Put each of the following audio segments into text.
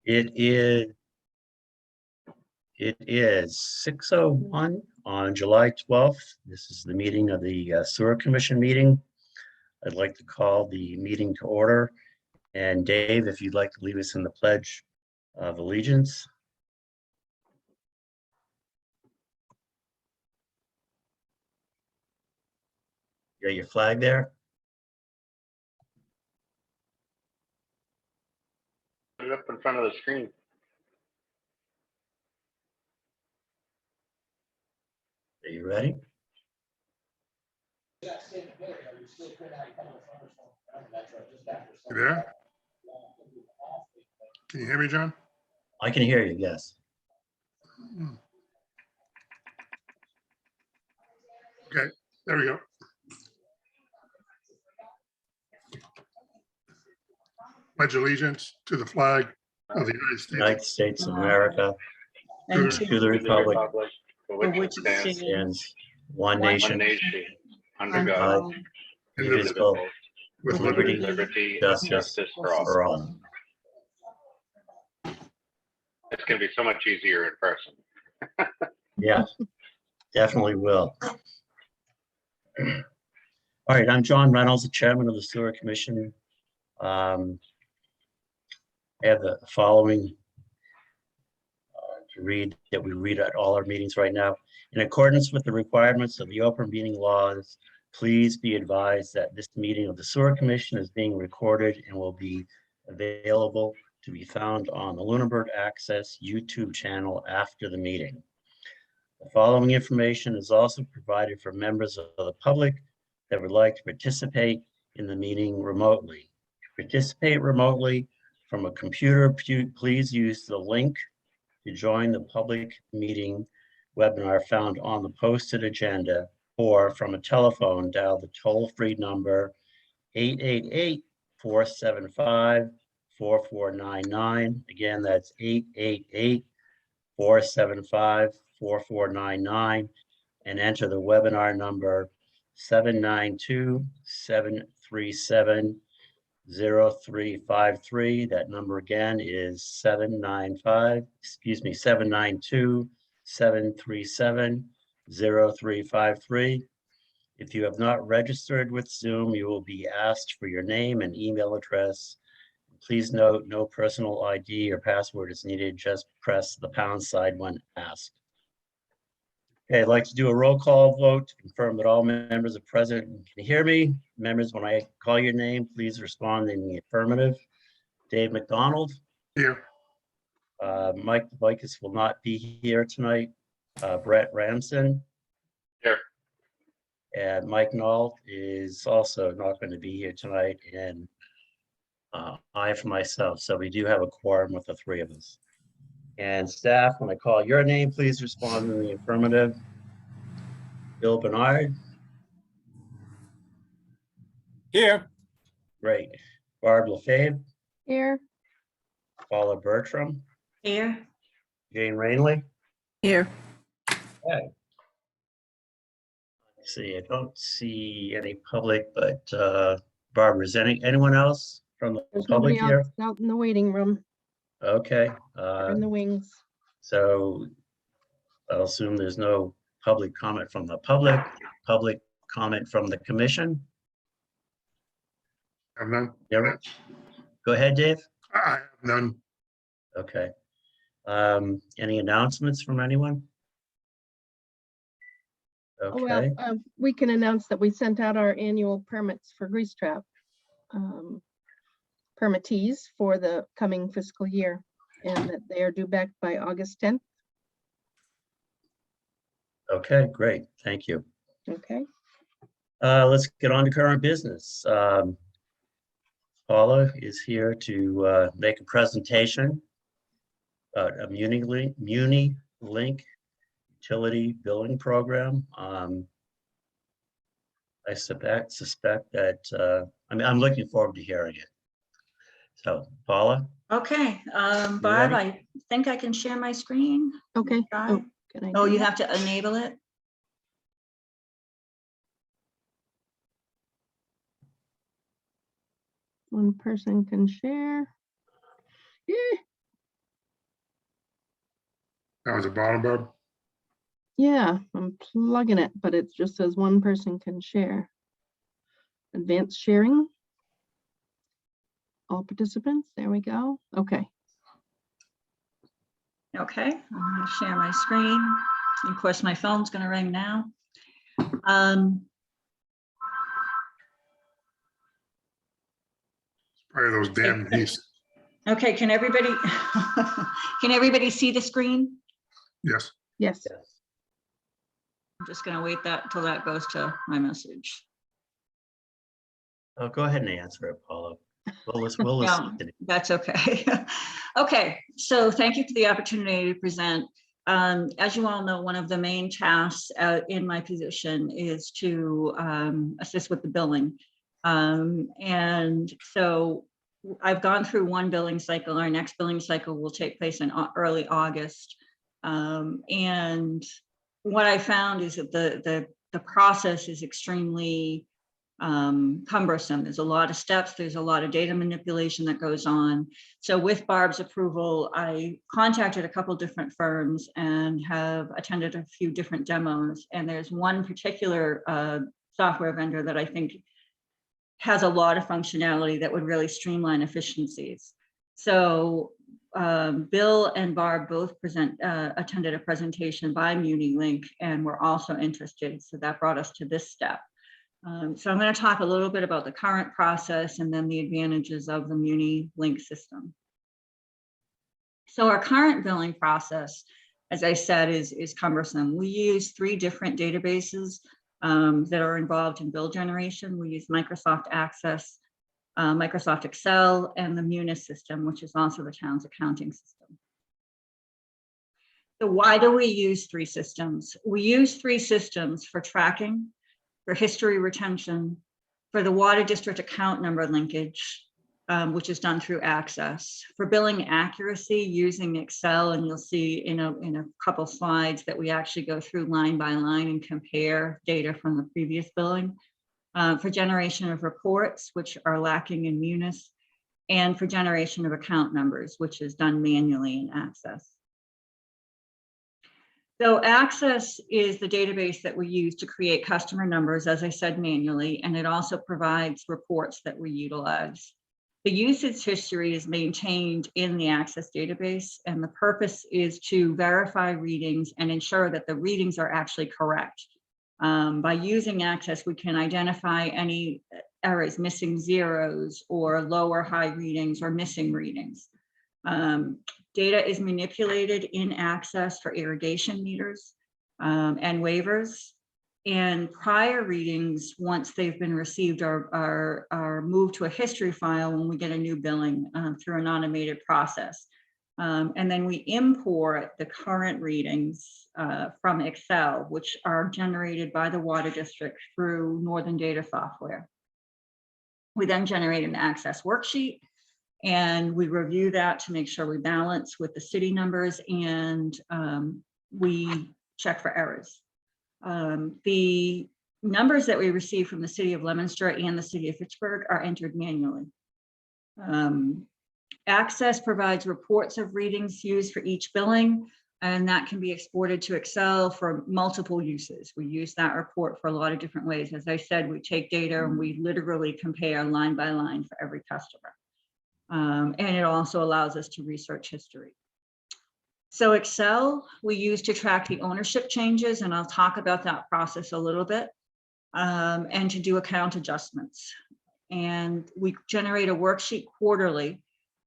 It is 6:01 on July 12th. This is the meeting of the Sewer Commission meeting. I'd like to call the meeting to order. And Dave, if you'd like to lead us in the Pledge of Allegiance. You got your flag there? Put it up in front of the screen. Are you ready? You there? Can you hear me, John? I can hear you, yes. Okay, there we go. Pledge allegiance to the flag of the United States. United States of America, And to the republic for for which which it it stands, stands one One nation, one nation, under under God, God, indivisible, with liberty, liberty. liberty, and justice justice for all. for all. It's going to be so much easier in person. Yeah, definitely will. All right, I'm John Reynolds, the chairman of the Sewer Commission. I have the following to read that we read at all our meetings right now. In accordance with the requirements of the open meeting laws, please be advised that this meeting of the Sewer Commission is being recorded and will be available to be found on the Lunenburg Access YouTube channel after the meeting. The following information is also provided for members of the public that would like to participate in the meeting remotely. To participate remotely from a computer, please use the link to join the public meeting webinar found on the posted agenda, or from a telephone, dial the toll-free number 888-475-4499. Again, that's 888-475-4499, and enter the webinar number 792-737-0353. That number again is 792-737-0353. If you have not registered with Zoom, you will be asked for your name and email address. Please note, no personal ID or password is needed. Just press the pound sign when asked. Okay, I'd like to do a roll call vote to confirm that all members are present and can hear me. Members, when I call your name, please respond in the affirmative. Dave McDonald. Here, Mike Vikas will not be here tonight. Brett Ramson. Here. And Mike Knoll is also not going to be here tonight, and I for myself. So we do have a quorum with the three of us. And staff, when I call your name, please respond in the affirmative. Bill Bernard. Here. Great. Barb LaFave. Here. Paula Bertram. Here. Jane Rainley. Here. Okay. Let's see, I don't see any public, but Barbara, is anyone else from the There's public nobody here? else out in the waiting room Okay. or in the wings. So I'll assume there's no public comment from the public comment from the commission. I have none. Eric? Go ahead, Dave. I have none. Okay. Any announcements from anyone? Oh, well, Okay, we can announce that we sent out our annual permits for grease trap permittees for the coming fiscal year, and that they are due back by August 10th. okay, great, thank you. Okay. Let's get on to current business. Paula is here to make a presentation about a Muni Link utility billing program. I suspect that, I'm looking forward to hearing it. So Paula? Okay, Barb, ready? I think I can share my screen. Okay. Try. Oh, can I Oh, do you that? have to enable it? One person can share. Yeah. Down at the bottom, Barb. Yeah, I'm plugging it, but it just says one person can share. Advanced sharing. All participants, there we go. Okay. Okay, I'm gonna share my screen. Of course, my phone's gonna ring now. Um, Probably those damn geese. Okay, can everybody, can everybody see the screen? Yes. Yes. I'm just gonna wait that till that goes to my message. Oh, go ahead and answer it, Paula. We'll listen. No, that's okay. Okay, so thank you for the opportunity to present. As you all know, one of the main tasks in my position is to assist with the billing. And so I've gone through one billing cycle. Our next billing cycle will take place in early August. And what I found is that the process is extremely cumbersome. There's a lot of steps. There's a lot of data manipulation that goes on. So with Barb's approval, I contacted a couple different firms and have attended a few different demos. And there's one particular software vendor that I think has a lot of functionality that would really streamline efficiencies. So Bill and Barb both attended a presentation by MuniLink and were also interested. So that brought us to this step. So I'm going to talk a little bit about the current process and then the advantages of the MuniLink system. So our current billing process, as I said, is cumbersome. We use 3 different databases that are involved in bill generation. We use Microsoft Access, Microsoft Excel, and the Munis system, which is also the town's accounting system. So why do we use 3 systems? We use 3 systems for tracking, for history retention, for the water district account number linkage, which is done through Access, for billing accuracy using Excel, and you'll see in a couple slides that we actually go through line by line and compare data from the previous billing, for generation of reports, which are lacking in Munis, and for generation of account numbers, which is done manually in Access. So Access is the database that we use to create customer numbers, as I said, manually, and it also provides reports that we utilize. The usage history is maintained in the Access database, and the purpose is to verify readings and ensure that the readings are actually correct. By using Access, we can identify any errors, missing zeros or low or high readings or missing readings. Data is manipulated in Access for irrigation meters and waivers. And prior readings, once they've been received, are moved to a history file when we get a new billing through an automated process. And then we import the current readings from Excel, which are generated by the water district through Northern Data software. We then generate an Access worksheet, and we review that to make sure we balance with the city numbers, and we check for errors. The numbers that we receive from the city of Leominster and the city of Fitchburg are entered manually. Access provides reports of readings used for each billing, and that can be exported to Excel for multiple uses. We use that report for a lot of different ways. As I said, we take data and we literally compare line by line for every customer. And it also allows us to research history. So Excel, we use to track the ownership changes, and I'll talk about that process a little bit, and to do account adjustments. And we generate a worksheet quarterly,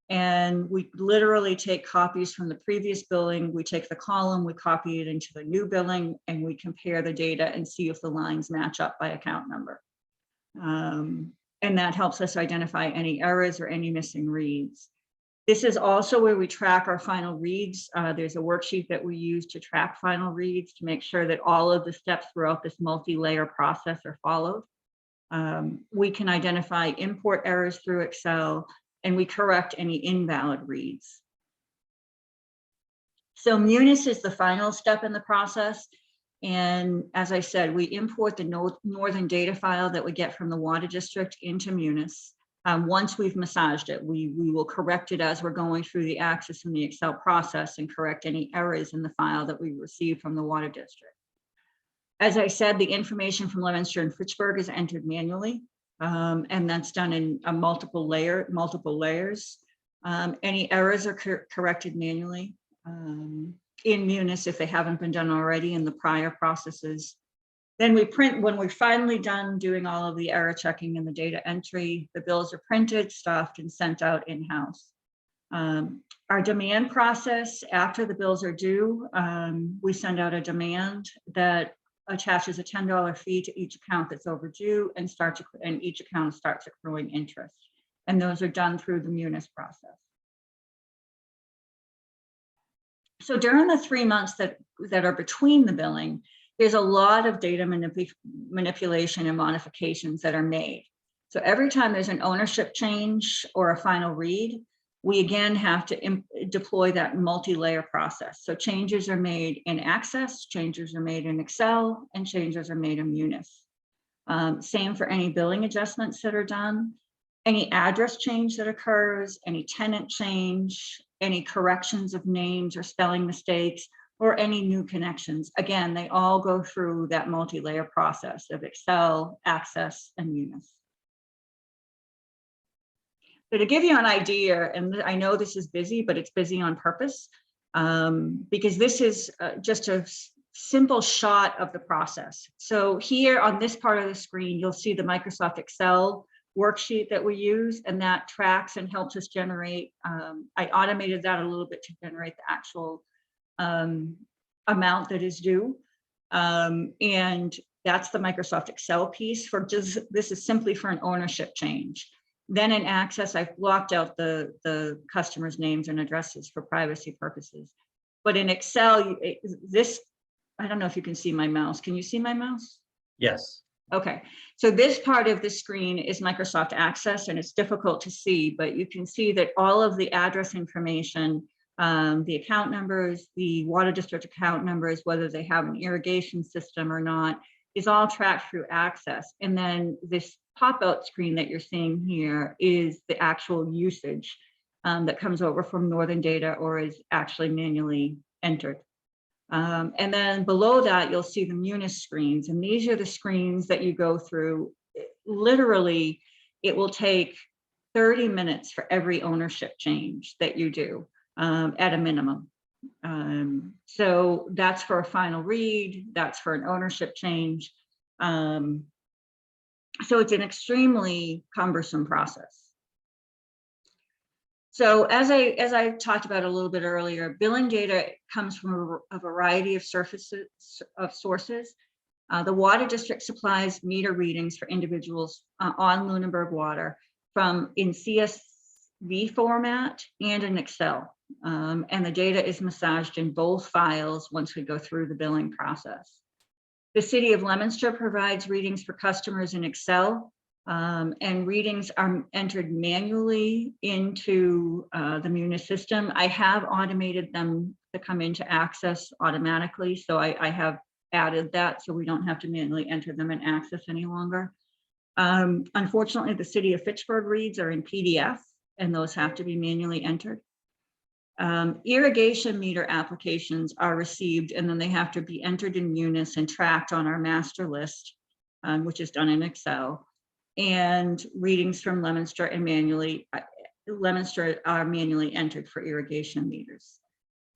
and we literally take copies from the previous billing. We take the column, we copy it into the new billing, and we compare the data and see if the lines match up by account number. And that helps us identify any errors or any missing reads. This is also where we track our final reads. There's a worksheet that we use to track final reads to make sure that all of the steps throughout this multi-layer process are followed. We can identify import errors through Excel, and we correct any invalid reads. So Munis is the final step in the process. And as I said, we import the Northern Data file that we get from the water district into Munis. Once we've massaged it, we will correct it as we're going through the Access and the Excel process and correct any errors in the file that we receive from the water district. As I said, the information from Leominster and Fitchburg is entered manually, and that's done in a multiple layers. Any errors are corrected manually in Munis if they haven't been done already in the prior processes. Then we print, when we're finally done doing all of the error checking and the data entry, the bills are printed, stuffed, and sent out in-house. Our demand process, after the bills are due, we send out a demand that attaches a $10 fee to each account that's overdue and each account starts accruing interest. And those are done through the Munis process. So during the 3 months that are between the billing, there's a lot of data manipulation and modifications that are made. So every time there's an ownership change or a final read, we again have to deploy that multi-layer process. So changes are made in Access, changes are made in Excel, and changes are made in Munis. Same for any billing adjustments that are done, any address change that occurs, any tenant change, any corrections of names or spelling mistakes, or any new connections. Again, they all go through that multi-layer process of Excel, Access, and Munis. So to give you an idea, and I know this is busy, but it's busy on purpose, because this is just a simple shot of the process. So here on this part of the screen, you'll see the Microsoft Excel worksheet that we use, and that tracks and helps us generate. I automated that a little bit to generate the actual amount that is due. And that's the Microsoft Excel piece for just, this is simply for an ownership change. Then in Access, I've blocked out the customers' names and addresses for privacy purposes. But in Excel, I don't know if you can see my mouse. Can you see my mouse? Yes. Okay, so this part of the screen is Microsoft Access, and it's difficult to see, but you can see that all of the address information, the account numbers, the water district account numbers, whether they have an irrigation system or not, is all tracked through Access. And then this pop-out screen that you're seeing here is the actual usage that comes over from Northern Data or is actually manually entered. And then below that, you'll see the Munis screens. And these are the screens that you go through. Literally, it will take 30 minutes for every ownership change that you do at a minimum. So that's for a final read, that's for an ownership change. So it's an extremely cumbersome process. So as I talked about a little bit earlier, billing data comes from a variety of sources. The water district supplies meter readings for individuals on Lunenburg Water in CSV format and in Excel. And the data is massaged in both files once we go through the billing process. The City of Leominster provides readings for customers in Excel, and readings are entered manually into the Munis system. I have automated them to come into Access automatically, so I have added that so we don't have to manually enter them in Access any longer. Unfortunately, the City of Fitchburg reads are in PDF, and those have to be manually entered. Irrigation meter applications are received, and then they have to be entered in Munis and tracked on our master list, which is done in Excel. And readings from Leominster and Leominster are manually entered for irrigation meters.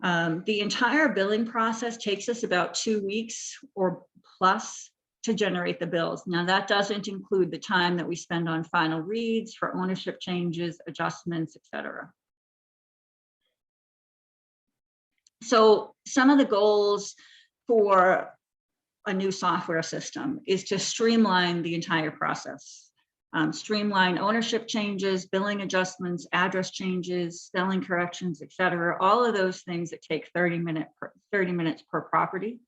The entire billing process takes us about 2 weeks or plus to generate the bills. Now that doesn't include the time that we spend on final reads for ownership changes, adjustments, etc. So some of the goals for a new software system is to streamline the entire process. Streamline ownership changes, billing adjustments, address changes, spelling corrections, etc. All of those things that take 30 minutes per property.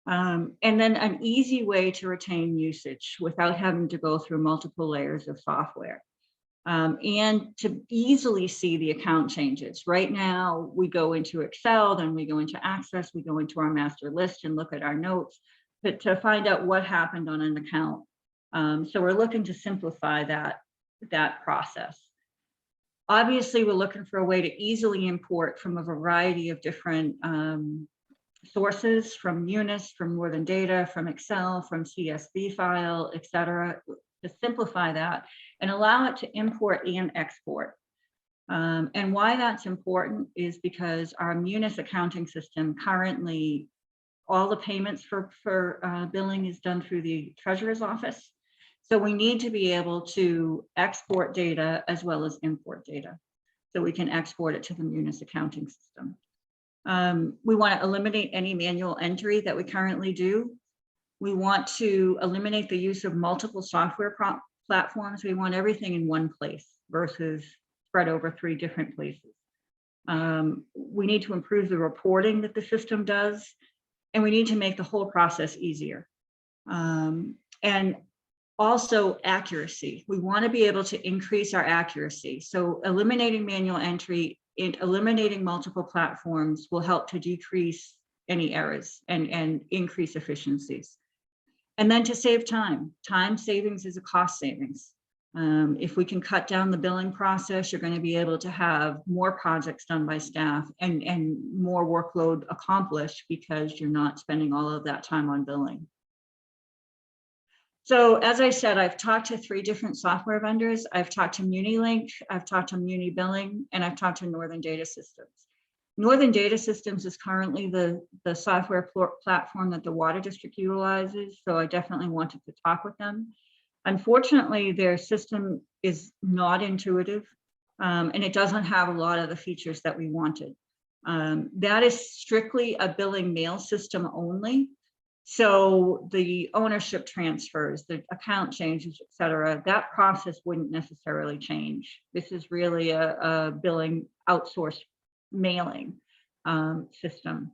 And then an easy way to retain usage without having to go through multiple layers of software. And to easily see the account changes. Right now, we go into Excel, then we go into Access, we go into our master list and look at our notes to find out what happened on an account. So we're looking to simplify that that process. Obviously, we're looking for a way to easily import from a variety of different sources, from Munis, from Northern Data, from Excel, from CSV file, et cetera, to simplify that and allow it to import and export. And why that's important is because our Munis accounting system currently, all the payments for billing is done through the treasurer's office. So we need to be able to export data as well as import data, so we can export it to the Munis accounting system. We want to eliminate any manual entry that we currently do. We want to eliminate the use of multiple software platforms. We want everything in one place versus spread over 3 different places. We need to improve the reporting that the system does, and we need to make the whole process easier. And also accuracy. We want to be able to increase our accuracy. So eliminating manual entry and eliminating multiple platforms will help to decrease any errors and increase efficiencies. And then to save time. Time savings is a cost savings. If we can cut down the billing process, you're going to be able to have more projects done by staff and more workload accomplished because you're not spending all of that time on billing. So as I said, I've talked to 3 different software vendors. I've talked to MuniLink, I've talked to Muni Billing, and I've talked to Northern Data Systems. Northern Data Systems is currently the software platform that the water district utilizes, so I definitely wanted to talk with them. Unfortunately, their system is not intuitive, and it doesn't have a lot of the features that we wanted. That is strictly a billing mail system only. So the ownership transfers, the account changes, et cetera, that process wouldn't necessarily change. This is really a billing outsourced mailing system.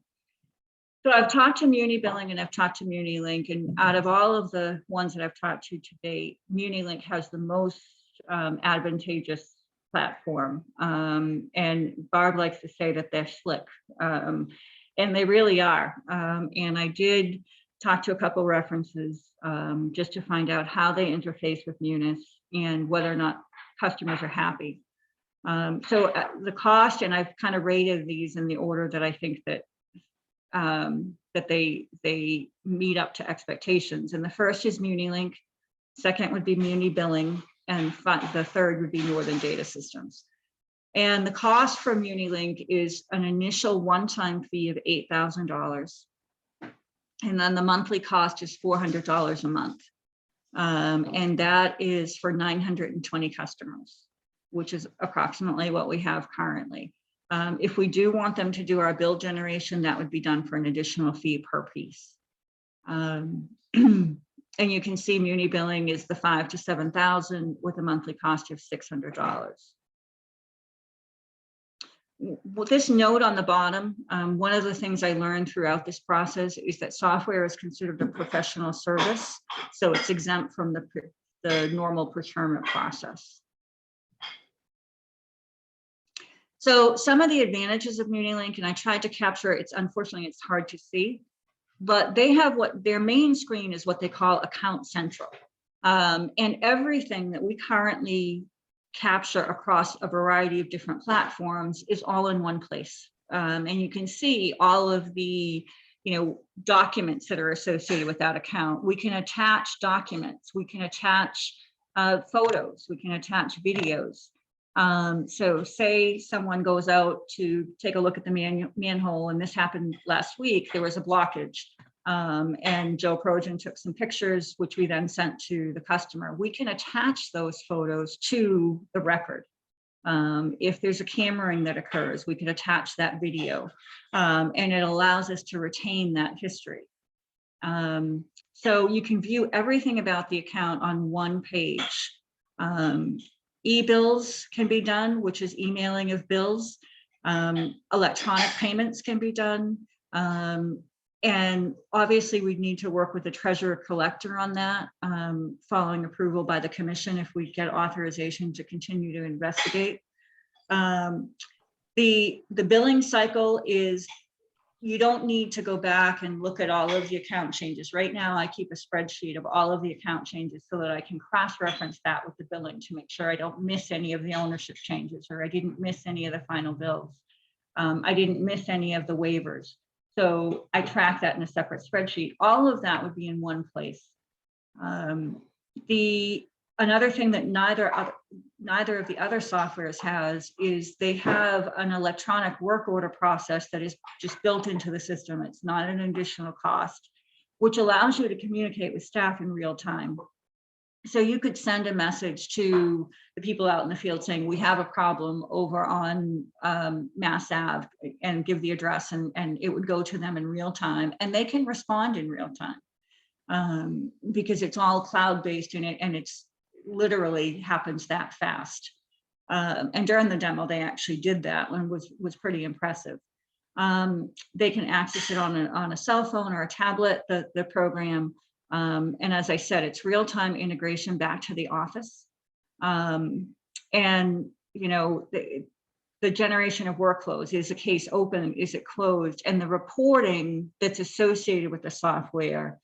So I've talked to Muni Billing and I've talked to MuniLink, and out of all of the ones that I've talked to date, MuniLink has the most advantageous platform. And Barb likes to say that they're slick, and they really are. And I did talk to a couple references just to find out how they interface with Munis and whether or not customers are happy. So the cost, and I've kind of rated these in the order that I think that that they meet up to expectations. And the first is MuniLink, second would be Muni Billing, and the third would be Northern Data Systems. And the cost for MuniLink is an initial one-time fee of $8,000. And then the monthly cost is $400 a month. And that is for 920 customers, which is approximately what we have currently. If we do want them to do our bill generation, that would be done for an additional fee per piece. And you can see Muni Billing is the $5,000 to $7,000 with a monthly cost of $600. With this note on the bottom, one of the things I learned throughout this process is that software is considered a professional service, so it's exempt from the normal procurement process. So some of the advantages of MuniLink, and I tried to capture it, unfortunately it's hard to see, but they have what their main screen is what they call Account Central. And everything that we currently capture across a variety of different platforms is all in one place. And you can see all of the documents that are associated with that account. We can attach documents, we can attach photos, we can attach videos. So say someone goes out to take a look at the manhole, and this happened last week, there was a blockage. And Joe Projan took some pictures, which we then sent to the customer. We can attach those photos to the record. If there's a cammering that occurs, we can attach that video, and it allows us to retain that history. So you can view everything about the account on one page. E-bills can be done, which is emailing of bills. Electronic payments can be done. And obviously we need to work with the treasurer collector on that, following approval by the commission if we get authorization to continue to investigate. The billing cycle is you don't need to go back and look at all of the account changes. Right now, I keep a spreadsheet of all of the account changes so that I can cross-reference that with the billing to make sure I don't miss any of the ownership changes, or I didn't miss any of the final bills. I didn't miss any of the waivers. So I track that in a separate spreadsheet. All of that would be in one place. Another thing that neither of the other softwares has is they have an electronic work order process that is just built into the system. It's not an additional cost, which allows you to communicate with staff in real time. So you could send a message to the people out in the field saying, we have a problem over on Mass Ave, and give the address, and it would go to them in real time, and they can respond in real time because it's all cloud-based in it, and it's literally happens that fast. And during the demo, they actually did that, and was pretty impressive. They can access it on a cell phone or a tablet, the program. And as I said, it's real-time integration back to the office. And, you know, the generation of workflows, is a case open, is it closed? And the reporting that's associated with the software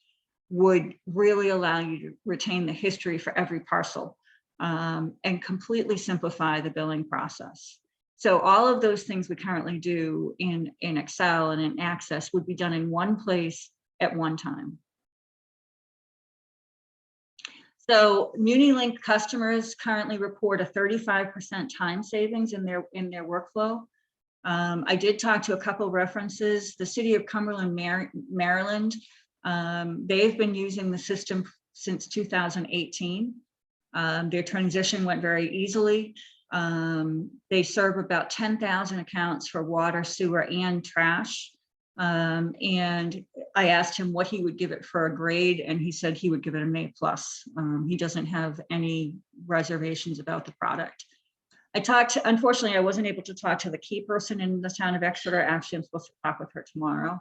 would really allow you to retain the history for every parcel, and completely simplify the billing process. So all of those things we currently do in Excel and in Access would be done in one place at one time. So MuniLink customers currently report a 35% time savings in their workflow. I did talk to a couple references. The city of Cumberland, Maryland, they've been using the system since 2018. Their transition went very easily. They serve about 10,000 accounts for water, sewer, and trash. And I asked him what he would give it for a grade, and he said he would give it an A+. He doesn't have any reservations about the product. Unfortunately, I wasn't able to talk to the key person in the town of Exeter. Actually, I'm supposed to talk with her tomorrow.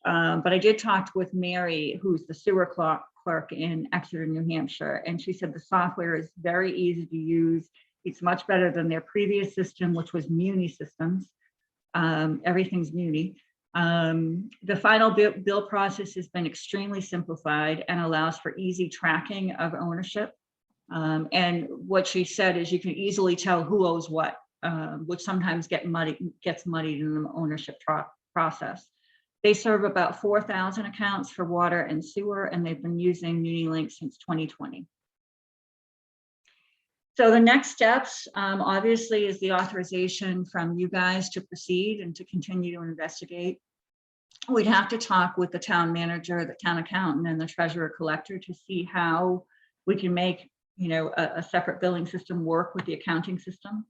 But I did talk with Mary, who's the sewer clerk in Exeter, New Hampshire, and she said the software is very easy to use. It's much better than their previous system, which was Muni Systems. Everything's Muni. The final bill process has been extremely simplified and allows for easy tracking of ownership. And what she said is you can easily tell who owes what, which sometimes gets muddied in the ownership process. They serve about 4,000 accounts for water and sewer, and they've been using MuniLink since 2020. So the next steps, obviously, is the authorization from you guys to proceed and to continue to investigate. We'd have to talk with the town manager, the town accountant, and the treasurer collector to see how we can make, you know, a separate billing system work with the accounting system.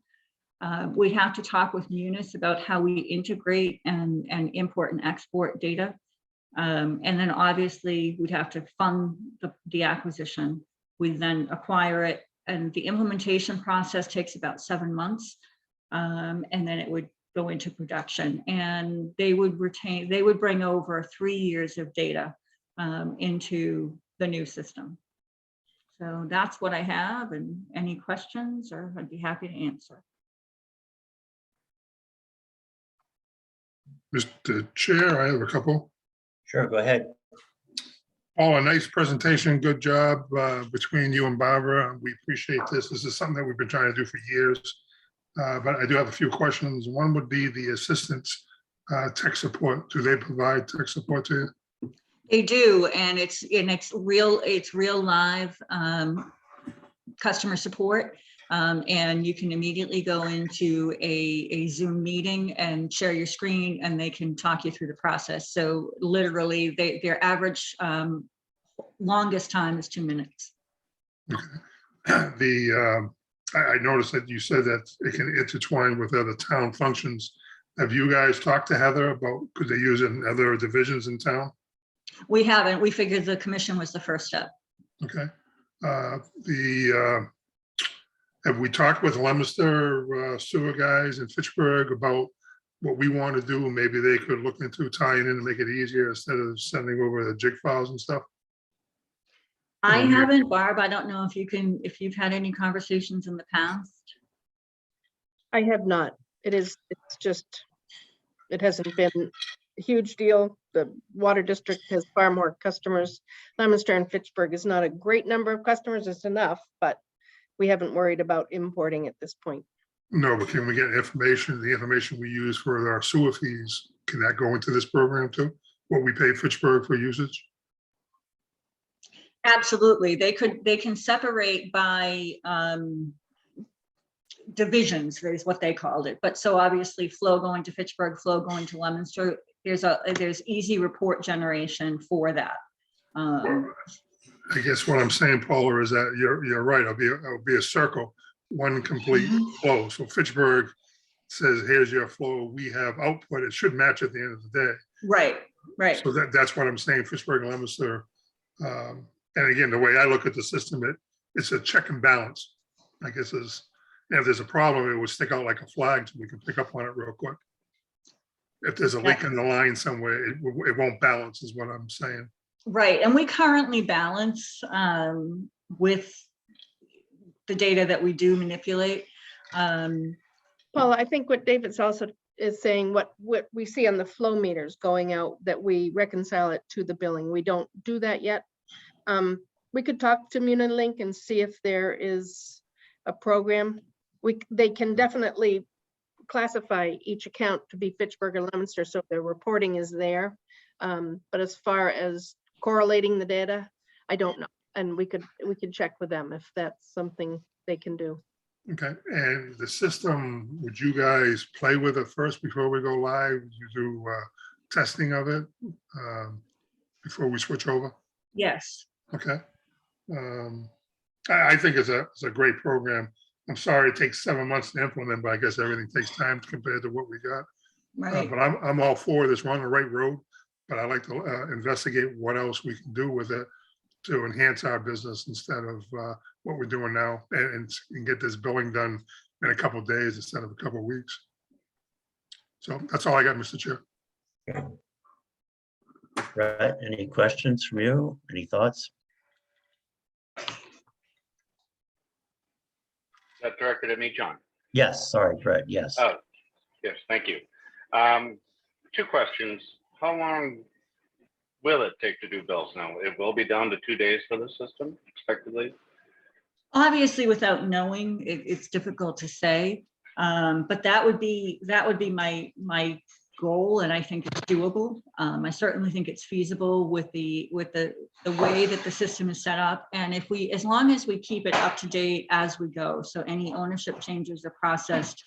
We'd have to talk with Munis about how we integrate and import and export data. And then obviously we'd have to fund the acquisition. We then acquire it, and the implementation process takes about 7 months. And then it would go into production, and they would bring over 3 years of data into the new system. So that's what I have, and any questions, or I'd be happy to answer. Mr. Chair, I have a couple. Sure, go ahead. Paul, a nice presentation. Good job between you and Barbara. We appreciate this. This is something that we've been trying to do for years. But I do have a few questions. One would be the assistance tech support. Do they provide tech support to you? They do, and it's real live customer support. And you can immediately go into a Zoom meeting and share your screen, and they can talk you through the process. So literally their average longest time is 2 minutes. Okay. I noticed that you said that it can intertwine with other town functions. Have you guys talked to Heather about, could they use it in other divisions in town? We haven't. We figured the commission was the first step. Okay. Have we talked with Leominster sewer guys in Fitchburg about what we want to do? Maybe they could look into tying in and make it easier instead of sending over the jig files and stuff. I haven't, Barb. I don't know if you've had any conversations in the past. I have not. It hasn't been a huge deal. The water district has far more customers. Leominster and Fitchburg is not a great number of customers, it's enough, but we haven't worried about importing at this point. No, but can we get information, the information we use for our sewer fees, can that go into this program too? What we pay Fitchburg for usage? Absolutely. They can separate by divisions, is what they called it. But so obviously flow going to Fitchburg, flow going to Leominster, there's easy report generation for that. I guess what I'm saying, Paula, is that you're right. It'll be a circle, one complete flow. So Fitchburg says, here's your flow. We have output. It should match at the end of the day. Right, right. So that's what I'm saying, Fitchburg and Leominster. And again, the way I look at the system, it's a check and balance. I guess if there's a problem, it would stick out like a flag so we can pick up on it real quick. If there's a leak in the line somewhere, it won't balance is what I'm saying. Right, and we currently balance with the data that we do manipulate. Paula, I think what David's also is saying, what we see on the flow meters going out, that we reconcile it to the billing. We don't do that yet. We could talk to Munilink and see if there is a program. They can definitely classify each account to be Fitchburg or Leominster, so their reporting is there. But as far as correlating the data, I don't know. And we could check with them if that's something they can do. Okay, and the system, would you guys play with it first before we go live? You do testing of it before we switch over? Yes. Okay. I think it's a great program. I'm sorry it takes 7 months to implement, but I guess everything takes time compared to what we got. Right. But I'm all for this. We're on the right road, but I like to investigate what else we can do with it to enhance our business instead of what we're doing now, and get this billing done in a couple of days instead of a couple of weeks. So that's all I got, Mr. Chair. Right, any questions from you? Any thoughts? Is that directed at me, John? Yes, sorry, Brett, yes. Oh, yes, thank you. 2 questions. How long will it take to do bills now? It will be down to 2 days for the system, expectedly? Obviously, without knowing, it's difficult to say. But that would be my goal, and I think it's doable. I certainly think it's feasible with the way that the system is set up, and as long as we keep it up to date as we go, so any ownership changes are processed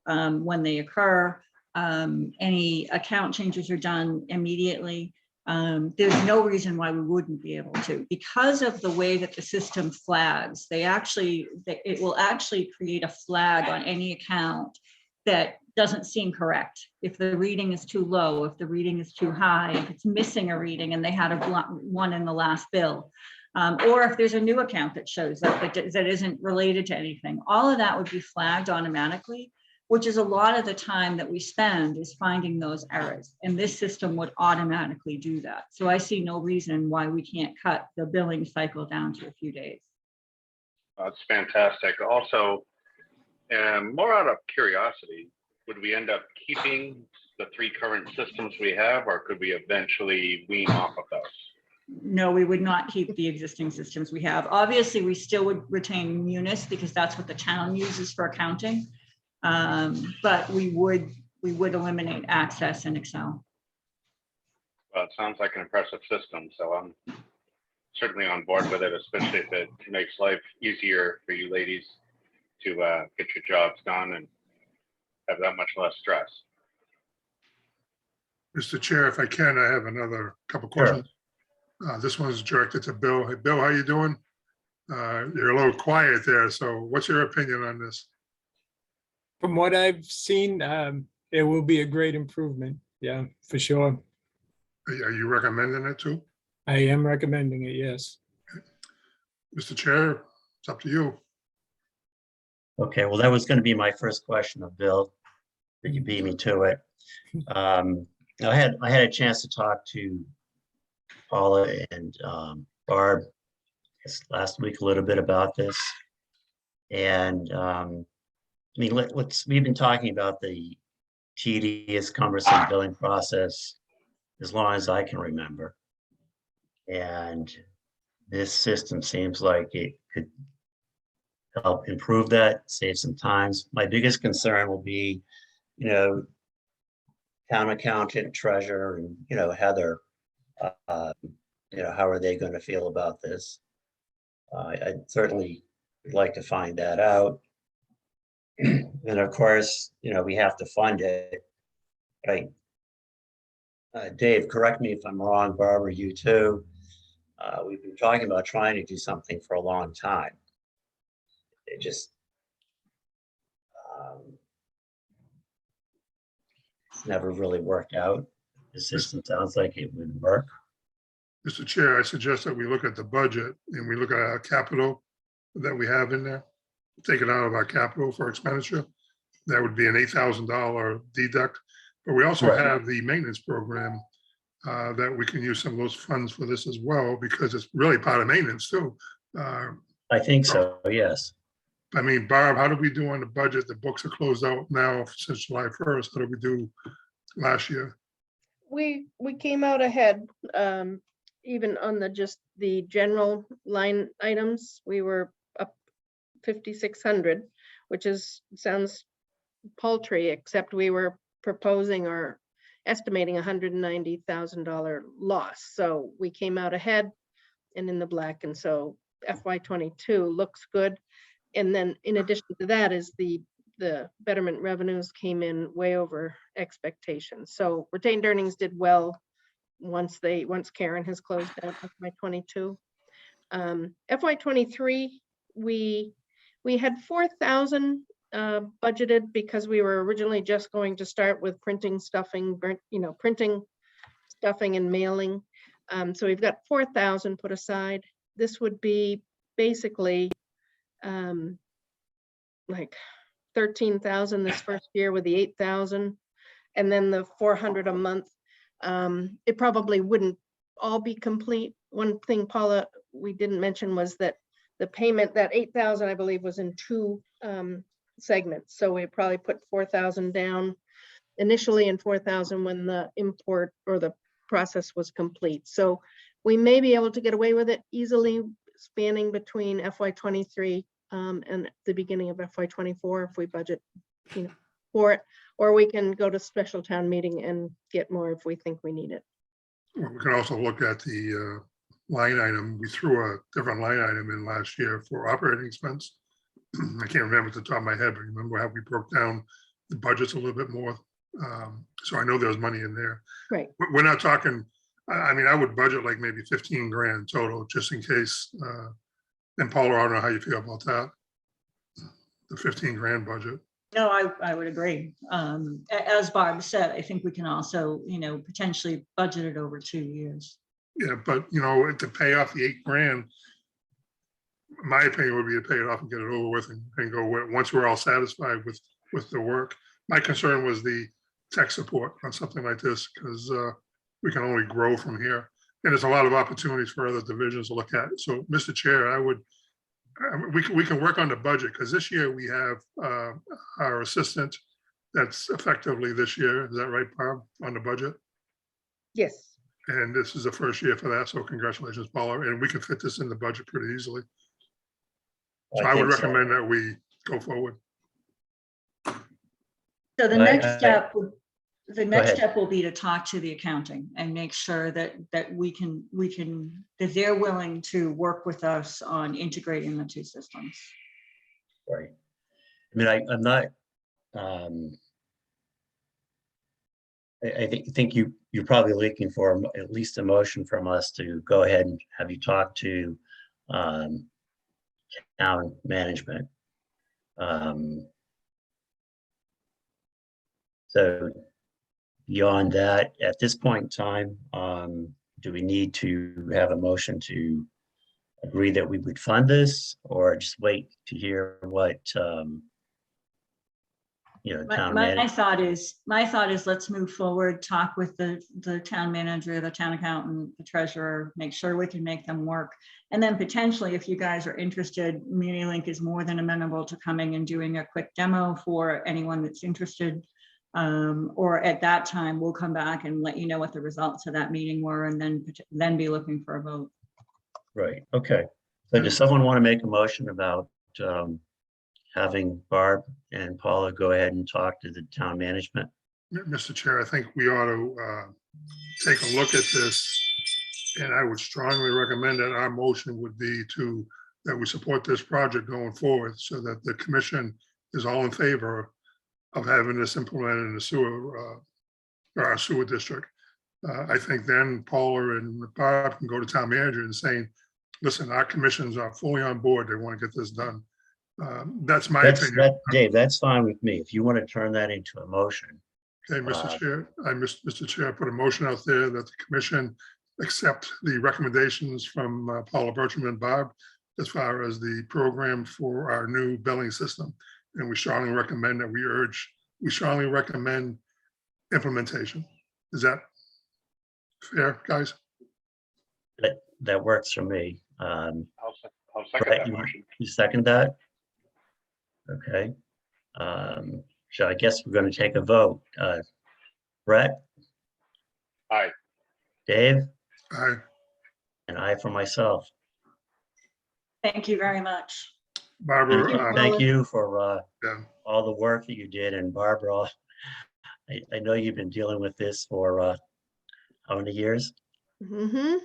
when they occur, any account changes are done immediately. There's no reason why we wouldn't be able to, because of the way that the system flags. It will actually create a flag on any account that doesn't seem correct. If the reading is too low, if the reading is too high, if it's missing a reading and they had one in the last bill, or if there's a new account that shows up that isn't related to anything, all of that would be flagged automatically, which is a lot of the time that we spend is finding those errors. And this system would automatically do that. So I see no reason why we can't cut the billing cycle down to a few days. That's fantastic. Also, more out of curiosity, would we end up keeping the 3 current systems we have, or could we eventually wean off of those? No, we would not keep the existing systems we have. Obviously, we still would retain Munis because that's what the town uses for accounting. But we would eliminate Access and Excel. Well, it sounds like an impressive system, so I'm certainly on board with it, especially if it makes life easier for you ladies to get your jobs done and have that much less stress. Mr. Chair, if I can, I have another couple Sure. questions. This one's directed to Bill. Hey, Bill, how you doing? You're a little quiet there, so what's your opinion on this? From what I've seen, it will be a great improvement. Yeah, for sure. Are you recommending it too? I am recommending it, yes. Mr. Chair, it's up to you. Okay, well, that was going to be my first question of Bill, that you beat me to it. I had a chance to talk to Paula and Barb last week a little bit about this. And I mean, we've been talking about the tedious, cumbersome billing process as long as I can remember. And this system seems like it could help improve that, save some times. My biggest concern will be, town accountant, treasurer, and, Heather, how are they going to feel about this? I'd certainly like to find that out. And of course, we have to fund it. Right. Dave, correct me if I'm wrong, Barbara, you too. We've been talking about trying to do something for a long time. It just never really worked out. The system sounds like it would work. Mr. Chair, I suggest that we look at the budget and we look at our capital that we have in there, take it out of our capital for expenditure. That would be an $8,000 deduct. But we also Right. have the maintenance program that we can use some of those funds for this as well, because it's really part of maintenance too. I think so, yes. I mean, Barb, how did we do on the budget? The books are closed out now since July 1st. How did we do last year? We came out ahead, even on just the general line items, we were up 5,600, which sounds paltry, except we were proposing or estimating $190,000 loss. So we came out ahead and in the black. And so FY22 looks good. And then in addition to that is the betterment revenues came in way over expectations. So retained earnings did well once Karen has closed out FY22. FY23, we had 4,000 budgeted because we were originally just going to start with printing, stuffing, printing, stuffing and mailing. So we've got 4,000 put aside. This would be basically like 13,000 this first year with the 8,000 and then the 400 a month. It probably wouldn't all be complete. One thing, Paula, we didn't mention was that the payment, that 8,000, I believe, was in 2 segments. So we probably put 4,000 down initially and 4,000 when the import or the process was complete. So we may be able to get away with it easily spanning between FY23 and the beginning of FY24 if we budget for it, or we can go to special town meeting and get more if we think we need it. Well, we can also look at the line item. We threw a different line item in last year for operating expense. I can't remember at the top of my head, but remember how we broke down the budgets a little bit more. So I know there's money in there. Right. We're not talking, I mean, I would budget like maybe 15 grand total, just in case. And Paula, I don't know how you feel about that. The 15 grand budget. No, I would agree. As Barb said, I think we can also, potentially budget it over 2 years. Yeah, but to pay off the 8 grand, my opinion would be to pay it off and get it over with and go once we're all satisfied with the work. My concern was the tech support on something like this, because we can only grow from here. And there's a lot of opportunities for other divisions to look at. So, Mr. Chair, we can work on the budget, because this year we have our assistant that's effectively this year. Is that right, Barb, on the budget? Yes. And this is the first year for that. So congratulations, Paula. And we can fit this in the budget pretty easily. So I would think so. recommend that we go forward. So the next step, the next ahead. step will be to talk to the accounting and make sure that we can that they're willing to work with us on integrating the 2 systems. Right. I mean, I'm not, I think you're probably looking for at least a motion from us to go ahead and have you talk to town management. So beyond that, at this point in time, do we need to have a motion to agree that we would fund this, or just wait to hear what town My manager? thought is let's move forward, talk with the town manager, the town accountant, the treasurer, make sure we can make them work. And then potentially, if you guys are interested, MuniLink is more than amenable to coming and doing a quick demo for anyone that's interested. Or at that time, we'll come back and let you know what the results of that meeting were and then be looking for a vote. Right, okay. So does someone want to make a motion about having Barb and Paula go ahead and talk to the town management? Mr. Chair, I think we ought to take a look at this. And I would strongly recommend that our motion would be that we support this project going forward so that the commission is all in favor of having this implemented in the sewer, our sewer district. I think then Paula and Bob can go to town manager and saying, listen, our commissions are fully on board. They want to get this done. That's my opinion. Dave, that's fine with me. If you want to turn that into a motion. Okay, Mr. Chair, Mr. Chair, I put a motion out there that the commission accept the recommendations from Paula Bertram and Bob as far as the program for our new billing system. And we strongly recommend we strongly recommend implementation. Is that fair, guys? That works for me. I'll second Brett, that motion. you second that? Okay. So I guess we're going to take a vote. Brett, Aye. Dave, Aye. and I for myself. Thank you very much. Barbara, Thank you for yeah. all the work that you did. And Barbara, I know you've been dealing with this for how many years? Mhm.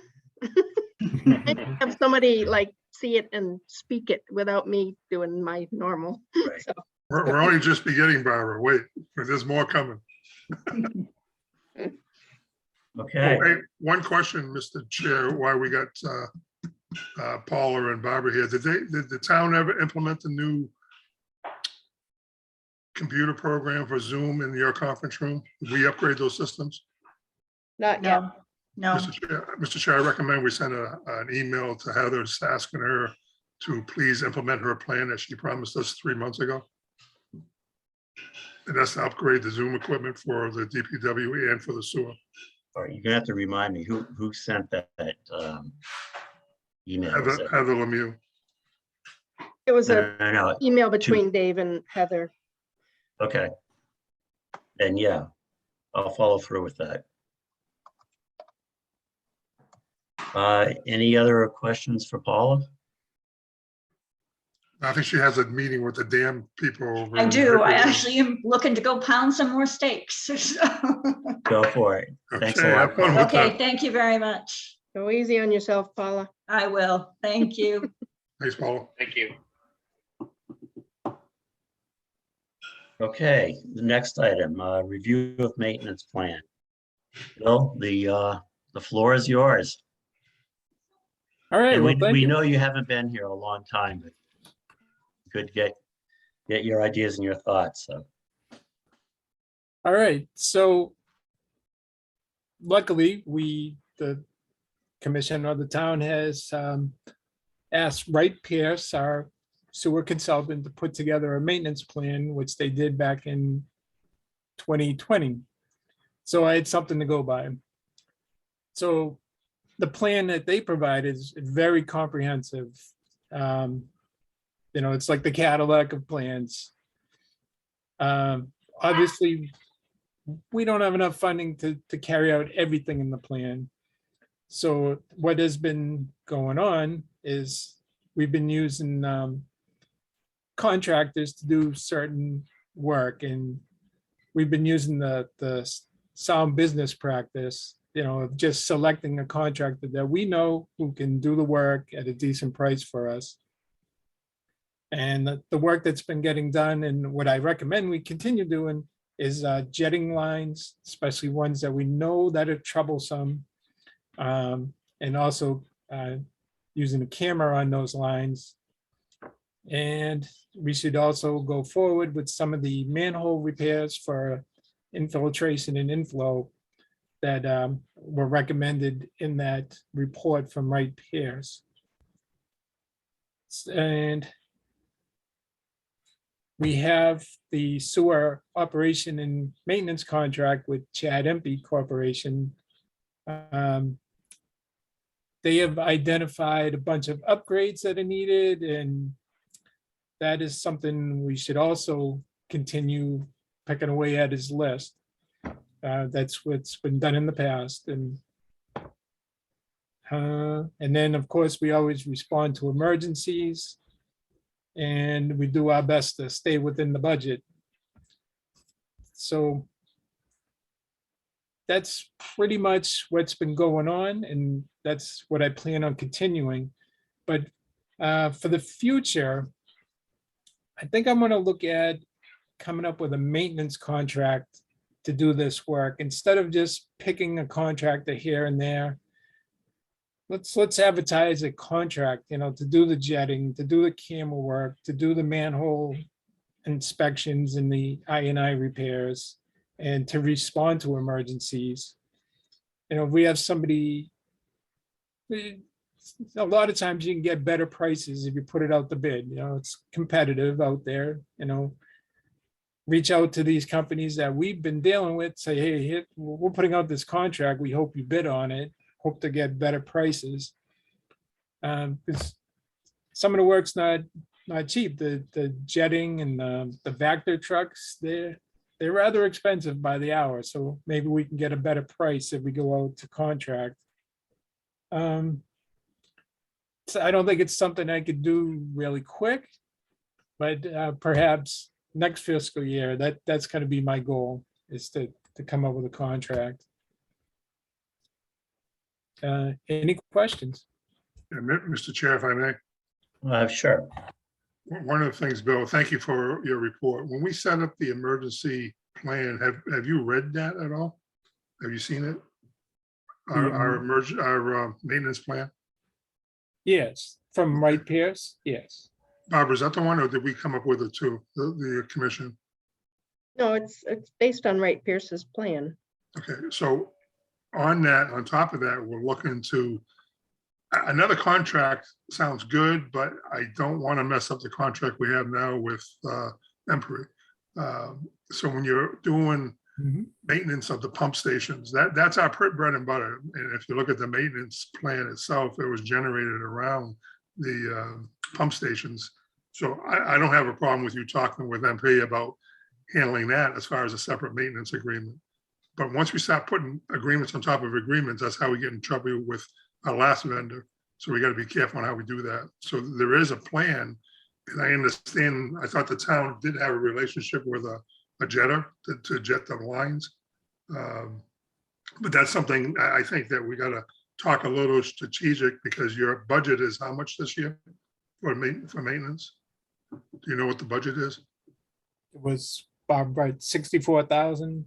Have somebody like see it and speak it without me doing my normal. Right. So, We're only just beginning, Barbara. Wait, there's more coming. Okay. Oh, hey, one question, Mr. Chair, why we got Paula and Barbara here. Did the town ever implement the new computer program for Zoom in your conference room? Did we upgrade those systems? not yet. No, Mr. Chair, I recommend we send an email to Heather just asking her to please implement her plan that she promised us 3 months ago. And that's to upgrade the Zoom equipment for the DPW and for the sewer. All right, you're gonna have to remind me who sent that email. Was it- Heather Lemieux. It was No, an no, no. email between Dave and Heather. Okay. Then yeah, I'll follow through with that. Any other questions for Paula? I think she has a meeting with the dam people. over I in do. I Riverdale. actually am looking to go pound some more steaks. Go for it. Thanks a Okay, lot. have fun with Okay, that. thank you very much. Go easy on yourself, Paula. I will. Thank you. Thanks, Paula. Thank you. Okay, the next item, review of maintenance plan. Bill, the floor is yours. All right, And well, thank we you. know you haven't been here a long time, but good to get your ideas and your thoughts, so. All right, so luckily, the commission or the town has asked Wright Pierce, our sewer consultant, to put together a maintenance plan, which they did back in 2020. So I had something to go by. So the plan that they provide is very comprehensive. You know, it's like the Cadillac of plans. Obviously, we don't have enough funding to carry out everything in the plan. So what has been going on is we've been using contractors to do certain work, and we've been using the sound business practice, you know, of just selecting a contractor that we know who can do the work at a decent price for us. And the work that's been getting done, and what I recommend we continue doing, is jetting lines, especially ones that we know that are troublesome. And also using a camera on those lines. And we should also go forward with some of the manhole repairs for infiltration and inflow that were recommended in that report from Wright Pierce. And we have the sewer operation and maintenance contract with Chad Empey Corporation. They have identified a bunch of upgrades that are needed, and that is something we should also continue picking away at his list. That's what's been done in the past, and then, of course, we always respond to emergencies, and we do our best to stay within the budget. So that's pretty much what's been going on, and that's what I plan on continuing. But for the future, I think I'm going to look at coming up with a maintenance contract to do this work instead of just picking a contractor here and there. Let's advertise a contract, to do the jetting, to do the camera work, to do the manhole inspections and the I&I repairs, and to respond to emergencies. If we have somebody, a lot of times you can get better prices if you put it out the bid. It's competitive out there. Reach out to these companies that we've been dealing with, say, hey, we're putting out this contract, we hope you bid on it, hope to get better prices. Because some of the work's not cheap. The jetting and the Vector trucks, they're rather expensive by the hour, so maybe we can get a better price if we go out to contract. So I don't think it's something I could do really quick, but perhaps next fiscal year, that's going to be my goal, is to come up with a contract. Any questions? Mr. Chair, if I may. Sure. One of the things, Bill, thank you for your report. When we set up the emergency plan, have you read that at all? Have you seen it? Our maintenance plan? Yes, from Wright Pierce, yes. Barbara, is that the one, or did we come up with it too, the commission? No, it's based on Wright Pierce's plan. Okay, so on that, on top of that, we're looking to, another contract sounds good, but I don't want to mess up the contract we have now with Empery. So when you're doing maintenance of the pump stations, that's our bread and butter. And if you look at the maintenance plan itself, it was generated around the pump stations. So I don't have a problem with you talking with MP about handling that as far as a separate maintenance agreement. But once we start putting agreements on top of agreements, that's how we get in trouble with our last vendor. So we got to be careful on how we do that. So there is a plan. And I understand, I thought the town did have a relationship with a jetter to jet the lines. But that's something I think that we got to talk a little strategic, because your budget is how much this year for maintenance? Do you know what the budget is? It was about 64,000.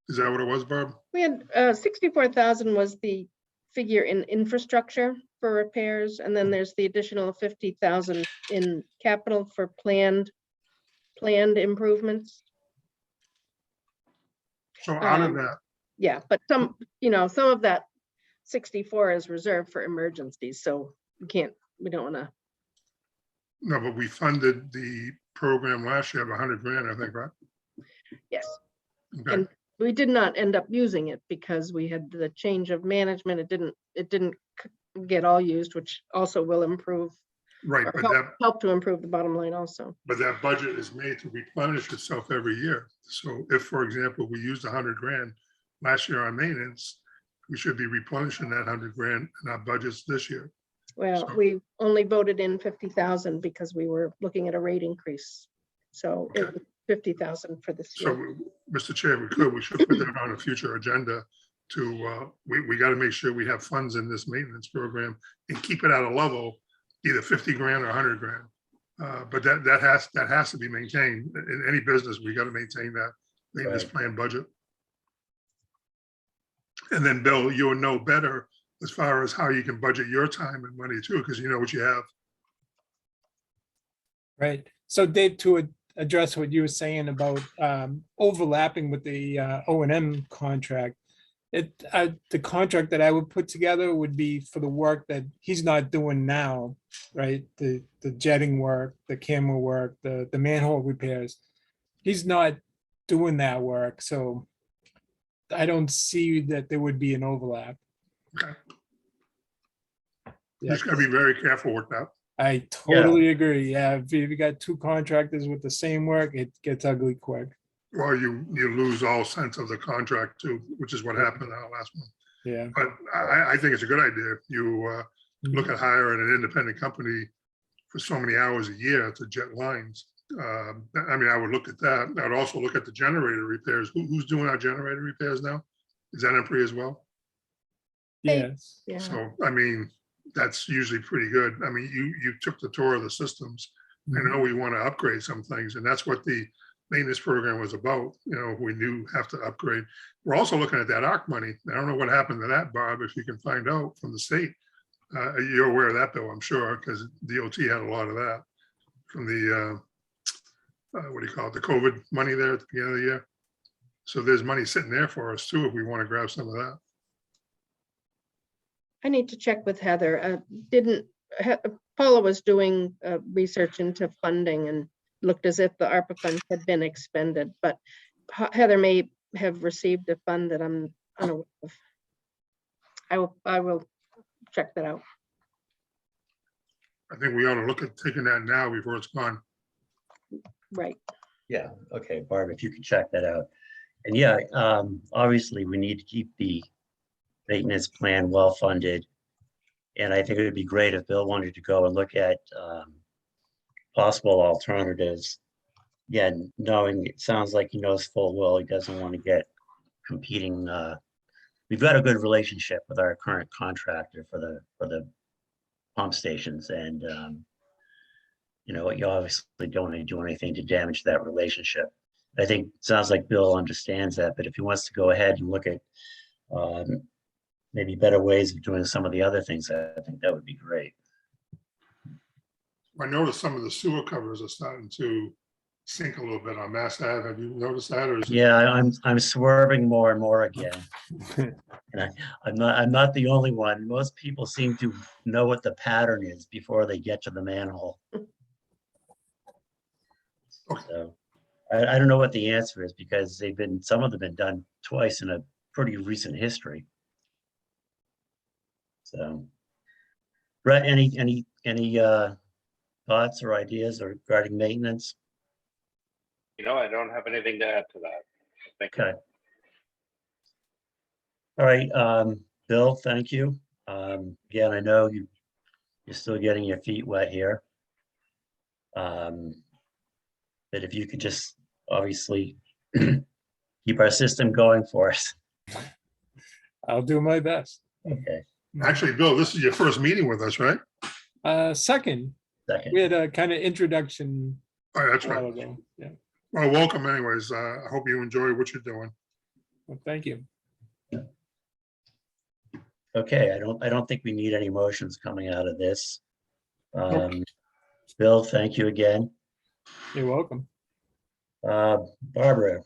Is that what it was, Barb? We had 64,000 was the figure in infrastructure for repairs, and then there's the additional 50,000 in capital for planned improvements. So out of that, Yeah, but some of that 64 is reserved for emergencies, so we don't want to. no, but we funded the program last year of 100 grand, I think, right? Yes, Okay. and we did not end up using it because we had the change of management. It didn't get all used, which also will improve, Right, or but help to improve the bottom line also. that budget is made to replenish itself every year. So if, for example, we used 100 grand last year on maintenance, we should be replenishing that 100 grand in our budgets this year. Well, So- we only voted in 50,000 because we were looking at a rate increase. So it was 50,000 for this So, year. Mr. Chair, we should put that on a future agenda to, we got to make sure we have funds in this maintenance program and keep it at a level, either 50 grand or 100 grand. But that has to be maintained. In any business, we got to maintain that maintenance Right. plan budget. And then, Bill, you'll know better as far as how you can budget your time and money too, because you know what you have. Right. So Dave, to address what you were saying about overlapping with the O&M contract, the contract that I would put together would be for the work that he's not doing now, right? The jetting work, the camera work, the manhole repairs. He's not doing that work, so I don't see that there would be an overlap. Okay. Yeah. Just got to be very careful with that. I totally agree. Yeah, if you got two contractors with the same work, it gets ugly quick. Well, you lose all sense of the contract too, which is what happened in our last one. Yeah. But I think it's a good idea. You look at hiring an independent company for so many hours a year to jet lines. I mean, I would look at that. I'd also look at the generator repairs. Who's doing our generator repairs now? Is that Empry as well? Yes. Yeah. So, I mean, that's usually pretty good. I mean, you took the tour of the systems. I know we want to upgrade some things, and that's what the maintenance program was about. You know, we do have to upgrade. We're also looking at that ARC money. I don't know what happened to that, Bob, if you can find out from the state. You're aware of that, Bill, I'm sure, because DOT had a lot of that from the, what do you call it, the COVID money there at the beginning of the year. So there's money sitting there for us too, if we want to grab some of that. I need to check with Heather. Paula was doing research into funding and looked as if the ARPA funds had been expended, but Heather may have received a fund that I'm unaware of. I will check that out. I think we ought to look at taking that now before it's gone. Right. Yeah, okay, Barb, if you could check that out. And yeah, obviously, we need to keep the maintenance plan well-funded. And I think it would be great if Bill wanted to go and look at possible alternatives. Again, knowing, it sounds like he knows full well he doesn't want to get competing. We've got a good relationship with our current contractor for the pump stations, and you know, you obviously don't want to do anything to damage that relationship. I think it sounds like Bill understands that, but if he wants to go ahead and look at maybe better ways of doing some of the other things, I think that would be great. I noticed some of the sewer covers are starting to sink a little bit on Mass Ave. Have you noticed that? Or is it? Yeah, I'm swerving more and more again. And I'm not the only one. Most people seem to know what the pattern is before they get to the manhole. So I don't know what the answer is, because some of them have been done twice in a pretty recent history. So, Brett, any thoughts or ideas regarding maintenance? You know, I don't have anything to add to that. Thank you. Okay. All right, Bill, thank you. Again, I know you're still getting your feet wet here. But if you could just obviously keep our system going for us. I'll do my best. Okay, Actually, Bill, this is your first meeting with us, right? Second, second. we had a kind of introduction Oh, that's a right. while ago. Yeah. Well, welcome anyways. I hope you enjoy what you're doing. Well, thank you. Okay, I don't think we need any motions coming out of this. Bill, thank you again. You're welcome. Barbara,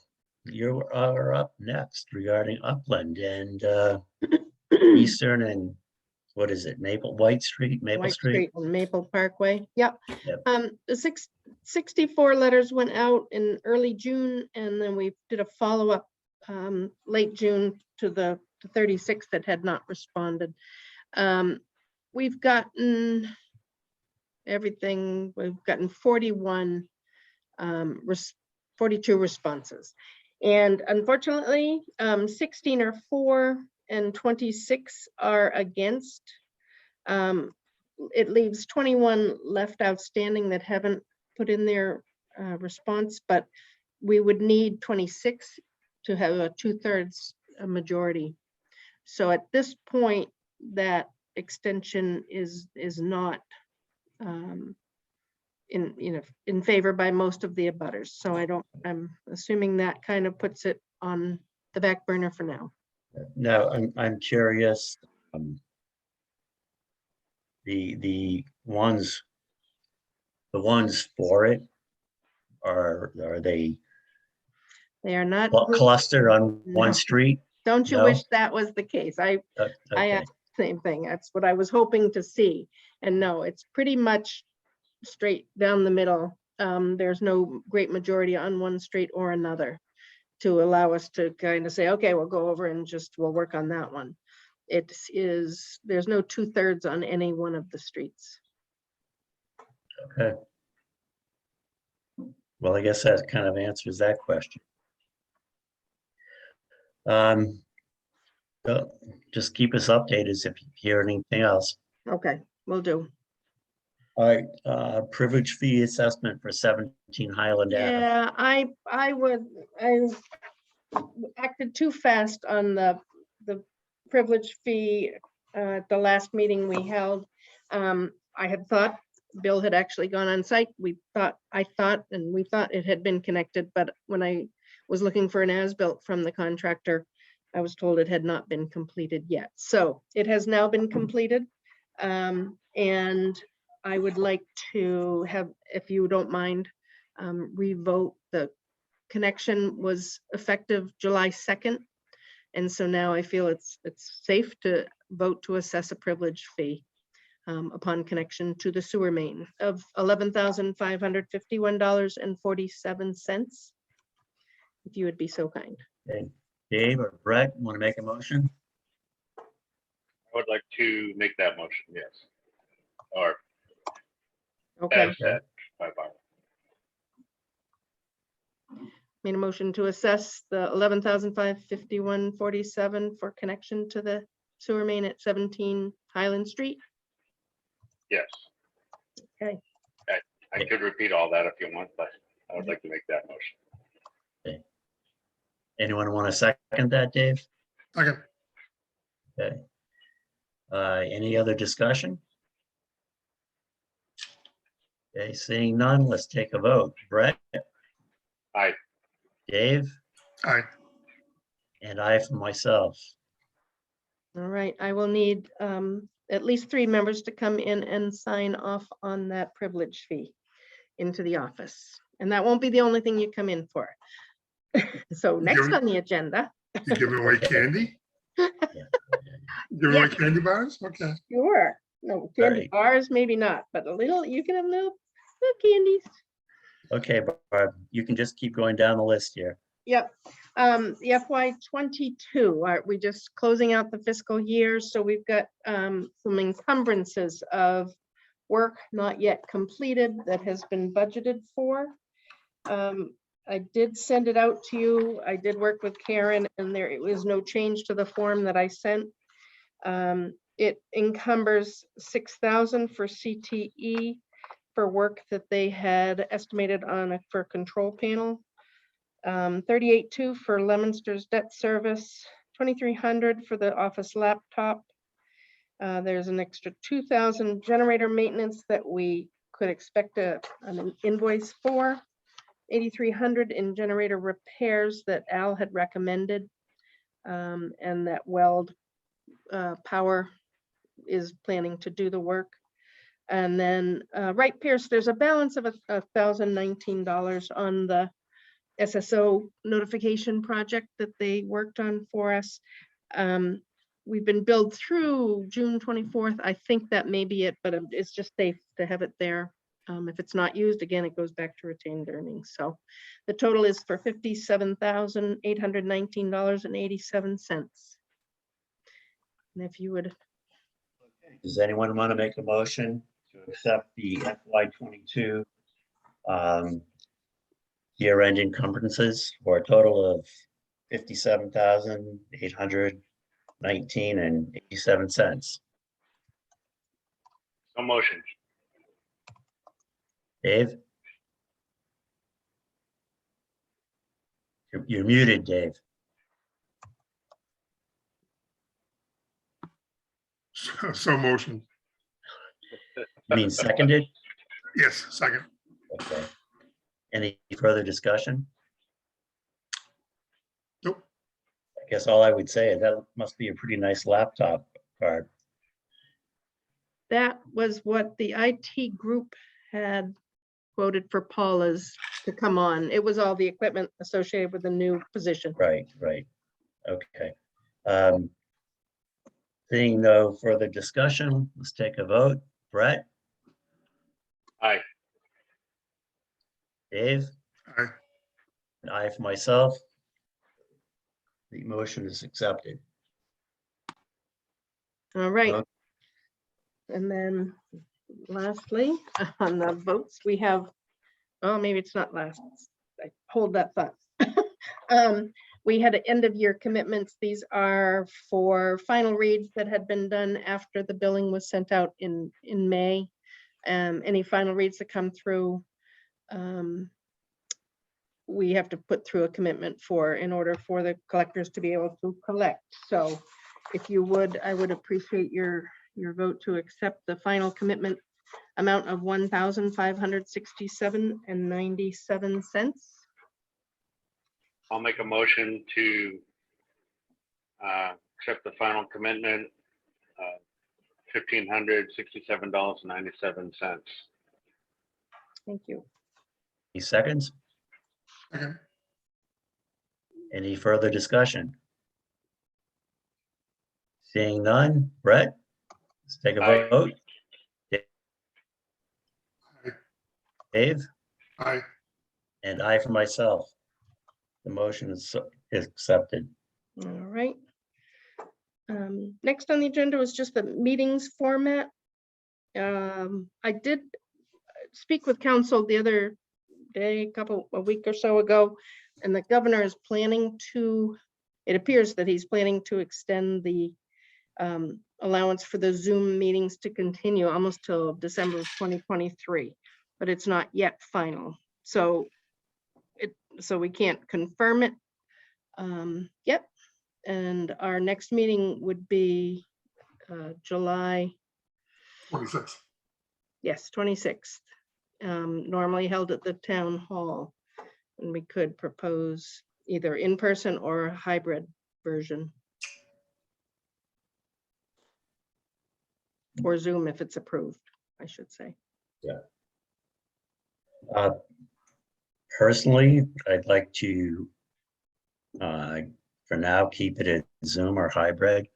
you are up next regarding Upland and Eastern and what is it, Maple Street? And Maple Parkway. Yep. Yep. The 64 letters went out in early June, and then we did a follow-up late June to the 36 that had not responded. We've gotten everything. We've gotten 42 responses. And unfortunately, 16 are for and 26 are against. It leaves 21 left outstanding that haven't put in their response, but we would need 26 to have a 2/3 majority. So at this point, that extension is not in favor by most of the abutters. So I'm assuming that kind of puts it on the back burner for now. Now, I'm curious. The ones for it, are they They are not. clustered on No. one street? Don't you No? wish that was the case? I Okay. asked the same thing. That's what I was hoping to see. And no, it's pretty much straight down the middle. There's no great majority on one street or another to allow us to kind of say, okay, we'll go over and we'll work on that one. There's no 2/3 on any one of the streets. Okay. Well, I guess that kind of answers that question. Just keep us updated if you hear anything else. Okay, will do. All right, privilege fee assessment for 17 Highland Ave. Yeah, I acted too fast on the privilege fee at the last meeting we held. I had thought Bill had actually gone on site. We thought it had been connected, but when I was looking for an as-built from the contractor, I was told it had not been completed yet. So it has now been completed. And I would like to have, if you don't mind, revote. The connection was effective July 2nd. And so now I feel it's safe to vote to assess a privilege fee upon connection to the sewer main of $11,551.47. If you would be so kind. Okay. Dave or Brett, want to make a motion? I would like to make that motion, yes. Or Okay, as said by Bob. made a motion to assess the $11,551.47 for connection to the sewer main at 17 Highland Street. Yes. Okay. I could repeat all that if you want, but I would like to make that motion. Anyone want to second that, Dave? Second. Okay. Any other discussion? Okay, seeing none, let's take a vote. Brett? Aye. Dave? Aye. And I for myself. All right, I will need at least 3 members to come in and sign off on that privilege fee into the office. And that won't be the only thing you come in for. So next on the agenda. You giving away candy? Giving away candy bars? Okay. Sure. No, candy right. bars, maybe not, but a little, you can have little candies. Okay, Barb, you can just keep going down the list here. Yep. The FY '22, we just closing out the fiscal year, so we've got some encumbrances of work not yet completed that has been budgeted for. I did send it out to you. I did work with Karen, and there was no change to the form that I sent. It encumbers $6,000 for CTE for work that they had estimated on for control panel. $38,200 for Lemonster's debt service, $2,300 for the office laptop. There's an extra $2,000 generator maintenance that we could expect an invoice for. $8,300 in generator repairs that Al had recommended, and that Weld Power is planning to do the work. And then Wright Pierce, there's a balance of $1,019 on the SSO notification project that they worked on for us. We've been billed through June 24th. I think that may be it, but it's just safe to have it there. If it's not used, again, it goes back to retained earnings. So the total is for $57,819.87. And if you would. Does anyone want to make a motion to accept the FY '22 year-end encumbrances for a total of $57,819.87? No motion. Dave? You're muted, Dave. So motion. You mean seconded? Yes, second. Okay. Any further discussion? Nope. I guess all I would say is that must be a pretty nice laptop, Barb. That was what the IT group had quoted for Paula's to come on. It was all the equipment associated with the new position. Right, right. Okay. Seeing no further discussion, let's take a vote. Brett? Aye. Dave? Aye. And I for myself. The motion is accepted. All right. Okay. And then lastly, on the votes, we have, oh, maybe it's not last. I hold that thought. We had end of year commitments. These are for final reads that had been done after the billing was sent out in May. Any final reads that come through, we have to put through a commitment for in order for the collectors to be able to collect. So if you would, I would appreciate your vote to accept the final commitment amount of $1,567.97. I'll make a motion to accept the final commitment, $1,567.97. Thank you. Any seconds? Okay. Any further discussion? Seeing none, Brett, let's take a Aye. vote. Dave, Aye. and I for myself. The motion is accepted. All right. Next on the agenda was just the meetings format. I did speak with council the other day, a week or so ago, and the governor is planning to, it appears that he's planning to extend the allowance for the Zoom meetings to continue almost till December of 2023, but it's not yet final. So we can't confirm it yet. And our next meeting would be July, 26. yes, 26th, normally held at the town hall. And we could propose either in person or a hybrid version. Or Zoom if it's approved, I should say. Personally, I'd like to, for now, keep it at Zoom or hybrid.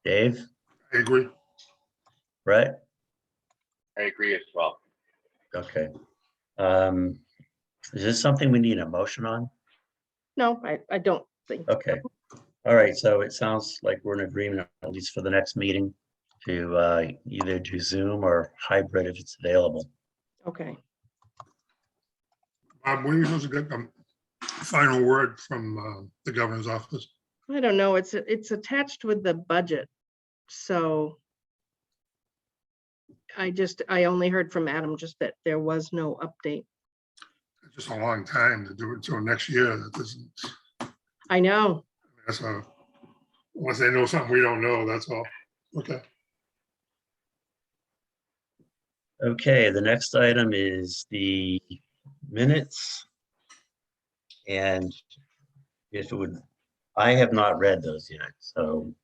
Dave, I agree. Brett, I agree as well. okay. Is this something we need a motion on? No, I don't think. Okay, all right, so it sounds like we're in agreement, at least for the next meeting, to either do Zoom or hybrid if it's available. Okay. Bob, when are you supposed to get the final word from the governor's office? I don't know, it's attached with the budget, so I only heard from Adam just that there was no update. It's just a long time to do it until next year. That doesn't, I know, that's a, unless they know something we don't know, that's all. Okay. Okay, the next item is the minutes. And if it would, I have not read those yet, so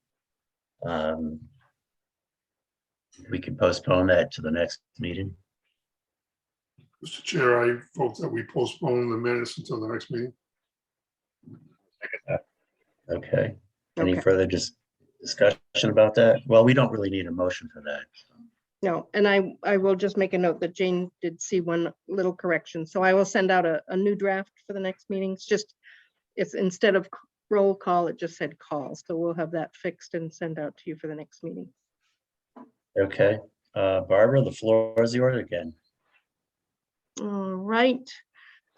we could postpone that to the next meeting. Mr. Chair, I vote that we postpone the minutes until the next meeting. Okay, any Okay. further discussion about that? Well, we don't really need a motion for that. So. no, and I will just make a note that Jane did see one little correction, so I will send out a new draft for the next meeting. It's instead of roll call, it just said call, so we'll have that fixed and send out to you for the next meeting. Okay, Barbara, the floor is yours again. All right.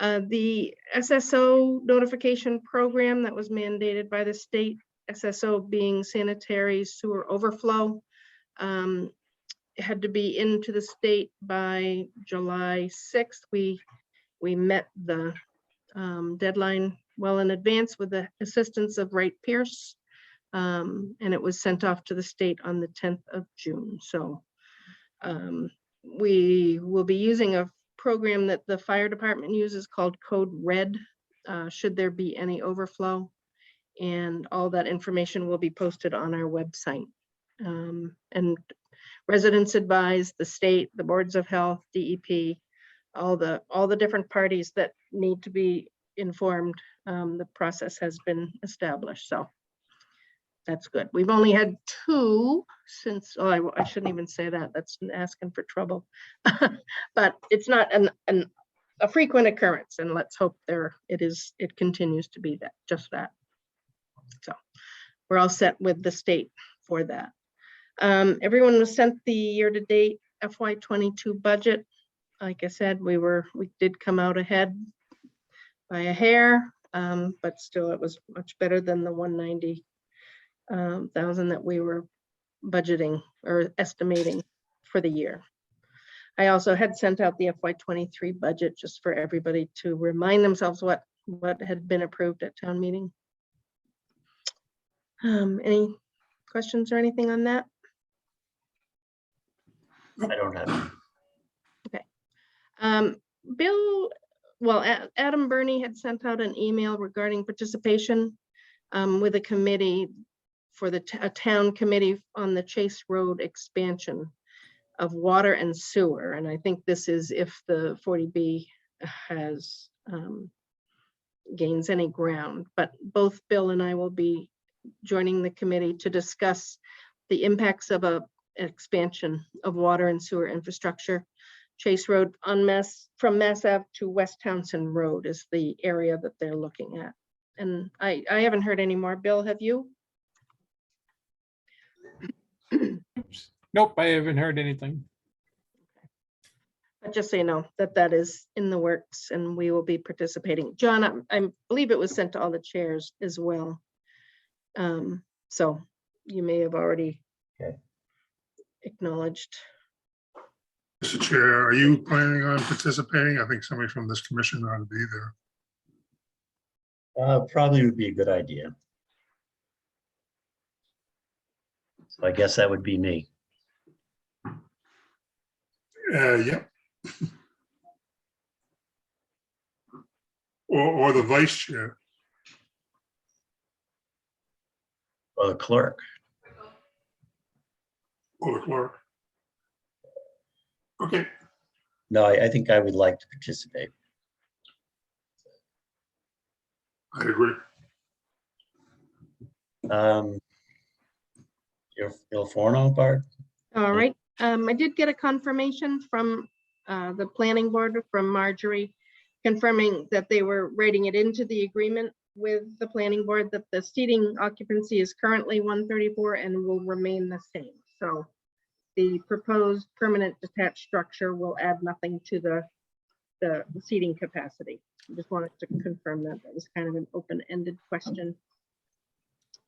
The SSO notification program that was mandated by the state, SSO being sanitary sewer overflow, had to be into the state by July 6th. We met the deadline well in advance with the assistance of Wright Pierce. And it was sent off to the state on the 10th of June. So we will be using a program that the fire department uses called Code Red, should there be any overflow. And all that information will be posted on our website. And residents advise the state, the boards of health, DEP, all the different parties that need to be informed. The process has been established, so that's good. We've only had two since, oh, I shouldn't even say that. That's asking for trouble. But it's not a frequent occurrence, and let's hope it continues to be that, just that. So we're all set with the state for that. Everyone was sent the year-to-date FY22 budget. Like I said, we did come out ahead by a hair, but still it was much better than the 190,000 that we were budgeting or estimating for the year. I also had sent out the FY23 budget just for everybody to remind themselves what had been approved at town meeting. Any questions or anything on that? I don't have. Bill, well, Adam Burney had sent out an email regarding participation with a committee for a town committee on the Chase Road expansion of water and sewer. And I think this is if the 40B has gains any ground, but both Bill and I will be joining the committee to discuss the impacts of an expansion of water and sewer infrastructure. Chase Road on from Mass Ave to West Townsend Road is the area that they're looking at. And I haven't heard any more. Bill, have you? Nope, I haven't heard anything. But just so you know that that is in the works and we will be participating. John, I believe it was sent to all the chairs as well. So you may have already acknowledged. Mr. Chair, are you planning on participating? I think somebody from this commission ought to be there. Probably would be a good idea. So I guess that would be me. Yep. Or the vice chair. Or the clerk. Or the clerk. Okay, No, I think I would like to participate. I agree. Il Forno, Bart? All right. I did get a confirmation from the planning board from Marjorie confirming that they were writing it into the agreement with the planning board that the seating occupancy is currently 134 and will remain the same. So the proposed permanent detached structure will add nothing to the seating capacity. I just wanted to confirm that. That was kind of an open-ended question.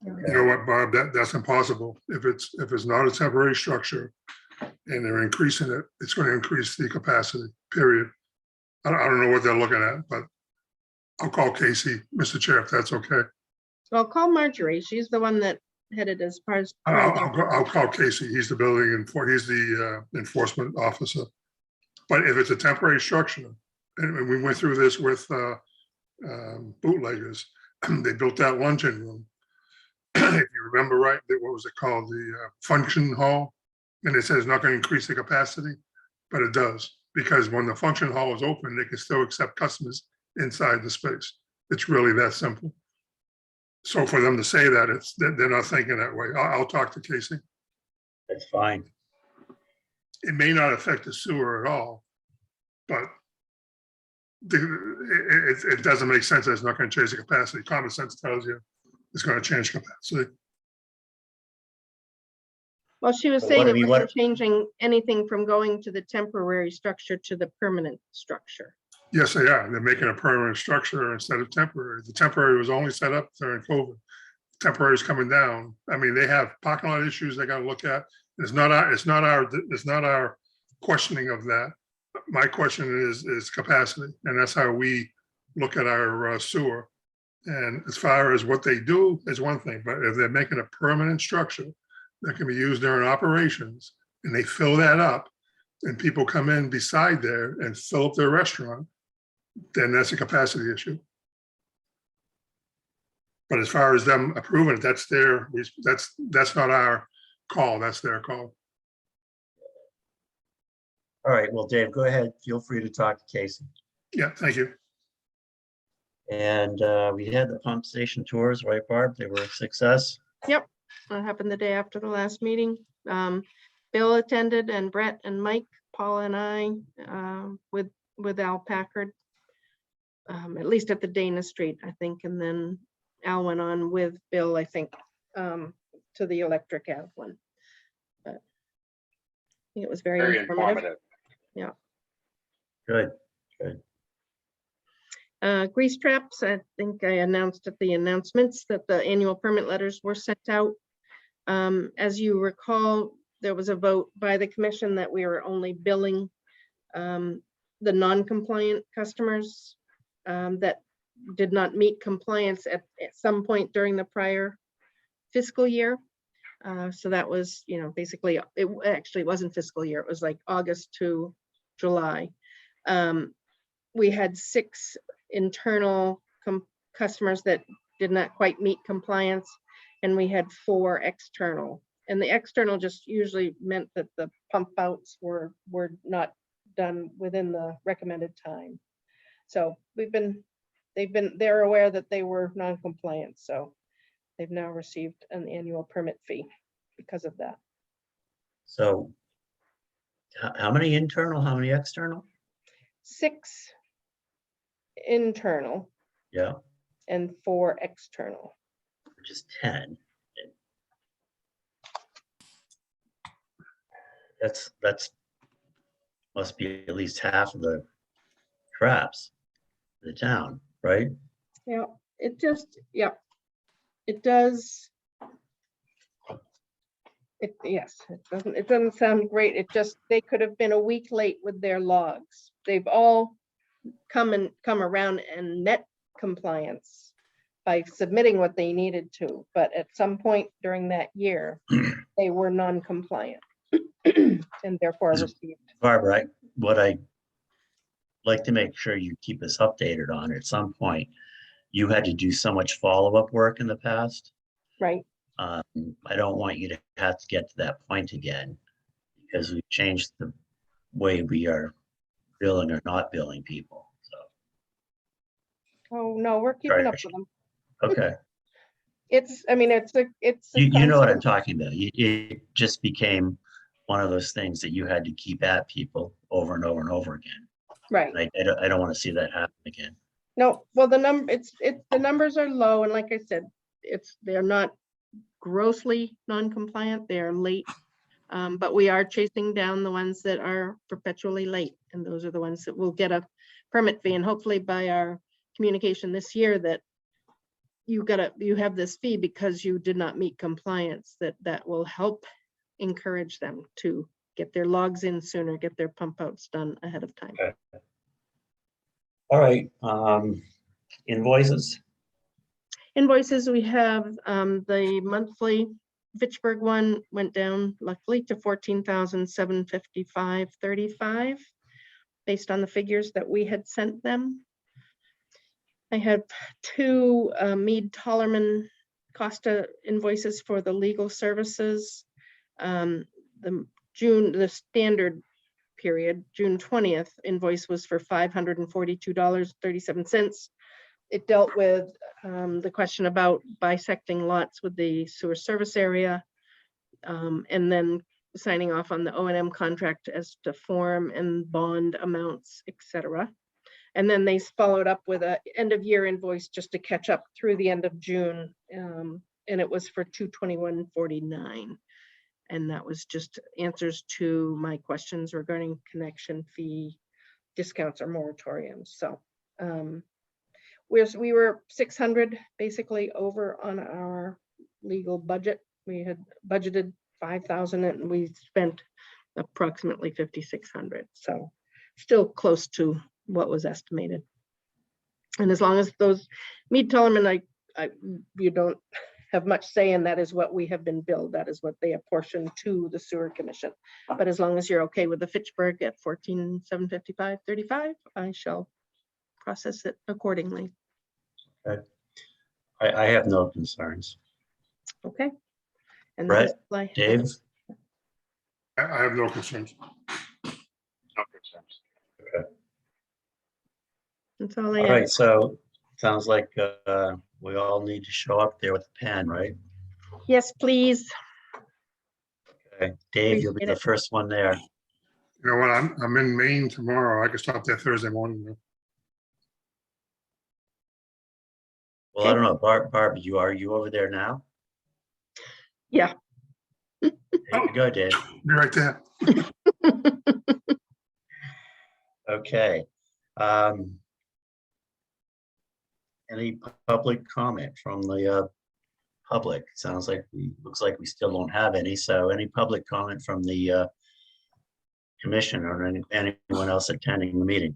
You know what, Bob, that's impossible. If it's not a temporary structure and they're increasing it, it's going to increase the capacity, period. I don't know what they're looking at, but I'll call Casey, Mr. Chair, if that's okay. So I'll call Marjorie. She's the one that headed as far as. I'll call Casey. He's the he's the enforcement officer. But if it's a temporary structure, and we went through this with bootleggers, they built that luncheon room. If you remember right, what was it called? The function hall. And it says not going to increase the capacity, but it does. Because when the function hall is open, they can still accept customers inside the space. It's really that simple. So for them to say that, they're not thinking that way. I'll talk to Casey. That's fine. It may not affect the sewer at all, but it doesn't make sense that it's not going to change the capacity. Common sense tells you it's going to change capacity. Well, she was So saying what do it we wasn't want- changing anything from going to the temporary structure to the permanent structure. Yes, they are. They're making a permanent structure instead of temporary. The temporary was only set up during COVID. Temporary is coming down. I mean, they have parking lot issues they got to look at. It's not our questioning of that. My question is capacity, and that's how we look at our sewer. And as far as what they do is one thing, but if they're making a permanent structure that can be used during operations and they fill that up and people come in beside there and fill up their restaurant, then that's a capacity issue. But as far as them approving it, that's not our call, that's their call. All right, well, Dave, go ahead. Feel free to talk to Casey. Yeah, thank you. And we had the pump station tours, right, Barb? They were a success. Yep, that happened the day after the last meeting. Bill attended and Brett and Mike, Paula and I, with Al Packard, at least at the Dana Street, I think. And then Al went on with Bill, I think, to the Electric Ave one. But I think it was very informative. informative. Good. Grease traps, I think I announced at the announcements that the annual permit letters were sent out. As you recall, there was a vote by the commission that we were only billing the non-compliant customers that did not meet compliance at some point during the prior fiscal year. So that was, basically, it actually wasn't fiscal year. It was like August to July. We had 6 internal customers that did not quite meet compliance, and we had 4 external. And the external just usually meant that the pump outs were not done within the recommended time. So they're aware that they were non-compliant, so they've now received an annual permit fee because of that. So how many internal, how many external? 6 internal Yeah, and 4 external. which is 10. That's must be at least half of the traps in the town, right? Yeah, it just, it does. Yes, it doesn't sound great. It just, they could have been a week late with their logs. They've all come around and met compliance by submitting what they needed to, but at some point during that year, they were non-compliant and therefore received. Barbara, what I like to make sure you keep us updated on, at some point, you had to do so much follow-up work in the past. Right, I don't want you to have to get to that point again, because we've changed the way we are billing or not billing people, so, oh, no, we're keeping up with them. okay. It's a You know what I'm constant- talking about. It just became one of those things that you had to keep at people over and over and over again. Right. And I don't want to see that happen again. No, well, the numbers are low, and like I said, they're not grossly non-compliant, they're late. But we are chasing down the ones that are perpetually late, and those are the ones that will get a permit fee, and hopefully by our communication this year that you have this fee because you did not meet compliance, that will help encourage them to get their logs in sooner, get their pump outs done ahead of time. Okay. All right, invoices. Invoices, we have the monthly Fitchburg one went down luckily to 14,755.35 based on the figures that we had sent them. I have 2 Mead Tollerman Costa invoices for the legal services. The standard period, June 20th invoice was for $542.37. It dealt with the question about bisecting lots with the sewer service area, and then signing off on the O&M contract as to form and bond amounts, etc. And then they followed up with an end of year invoice just to catch up through the end of June, and it was for $221.49. And that was just answers to my questions regarding connection fee discounts or moratoriums. So we were 600 basically over on our legal budget. We had budgeted 5,000 and we spent approximately 5,600. So still close to what was estimated. And as long as those Mead Tollerman, you don't have much say in, that is what we have been billed. That is what they apportion to the sewer commission. But as long as you're okay with the Fitchburg at 14,755.35, I shall process it accordingly. I have no concerns. Okay. And Brett, that's all I have. Dave, I have no concerns. No concerns. That's all I all have. right, so sounds like we all need to show up there with a pen, right? Yes, please. Okay, Dave, you'll be Appreciate the it. first one there. You know what, I'm in Maine tomorrow. I can stop there Thursday morning. Well, I don't know, Barb, are you over there now? Yeah. There you go, Dave. Be right there. Okay. Any public comment from the public? Sounds like looks like we still don't have any. So any public comment from the commission or anyone else attending the meeting?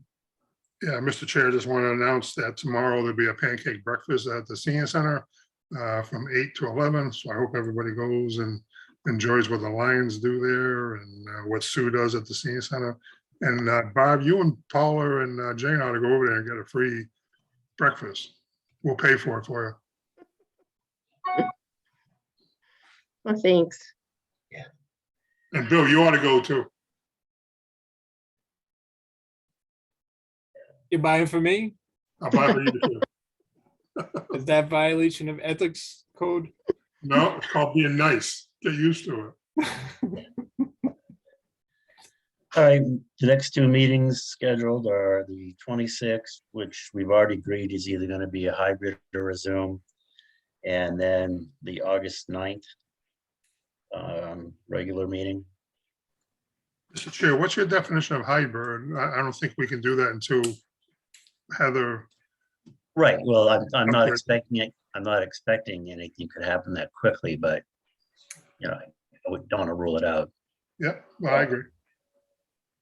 Yeah, Mr. Chair, just want to announce that tomorrow there'll be a pancake breakfast at the senior center from 8 to 11. So I hope everybody goes and enjoys what the Lions do there and what Sue does at the senior center. And Bob, you and Paula and Jane ought to go over there and get a free breakfast. We'll pay for it for Oh, thanks. you. And Bill, you ought to go too. You buying for me? I'll buy for you too. Is that violation of ethics code? No, it's called being nice. Get used to it. All right, the next two meetings scheduled are the 26th, which we've already agreed is either going to be a hybrid or a Zoom. And then the August 9th regular meeting. Mr. Chair, what's your definition of hybrid? I don't think we can do that until Heather. Right, well, I'm not Okay. expecting it. I'm not expecting anything could happen that quickly, but you know, I don't want to rule it out. Yeah, well, I agree.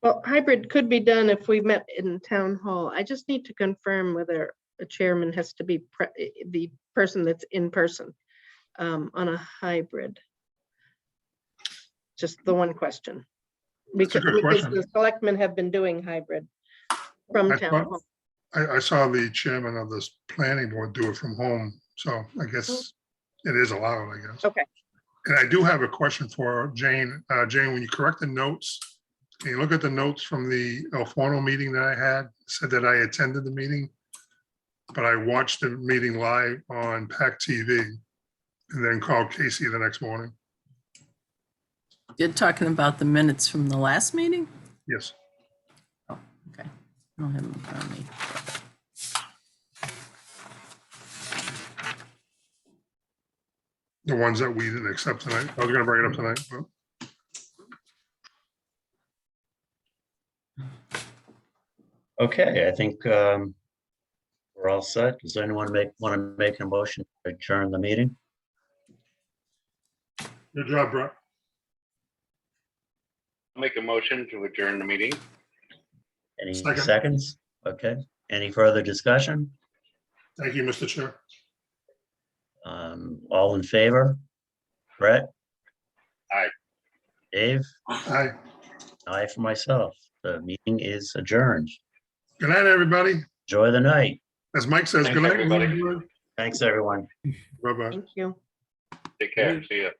Well, hybrid could be done if we met in town hall. I just need to confirm whether a chairman has to be the person that's in person on a hybrid. Just the one question. That's a Because good question. the selectmen have been doing hybrid from I town thought- hall. I saw the chairman of this planning board do it from home, so I guess it is allowed, I guess. Okay. And I do have a question for Jane. Jane, when you correct the notes, can you look at the notes from the El Forno meeting that I had? It said that I attended the meeting, but I watched the meeting live on PAC TV and then called Casey the next morning. You're talking about the minutes from the last meeting? Yes. Oh, okay. I don't have them in front of me. The ones that we didn't accept tonight. I was gonna bring it up tonight, but Okay, I think we're all set. Does anyone want to make a motion to adjourn the meeting? good job, Brett. Make a motion to adjourn the meeting. Any Second. seconds? Okay, any further discussion? Thank you, Mr. Chair. All in favor? Brett? Aye. Dave? Hi. Aye for myself. The meeting is adjourned. Good night, everybody. Enjoy the night. As Mike says, Thanks, good night. everybody. Bye-bye. Thanks, everyone. Bye-bye. Thank you. Take care. See ya.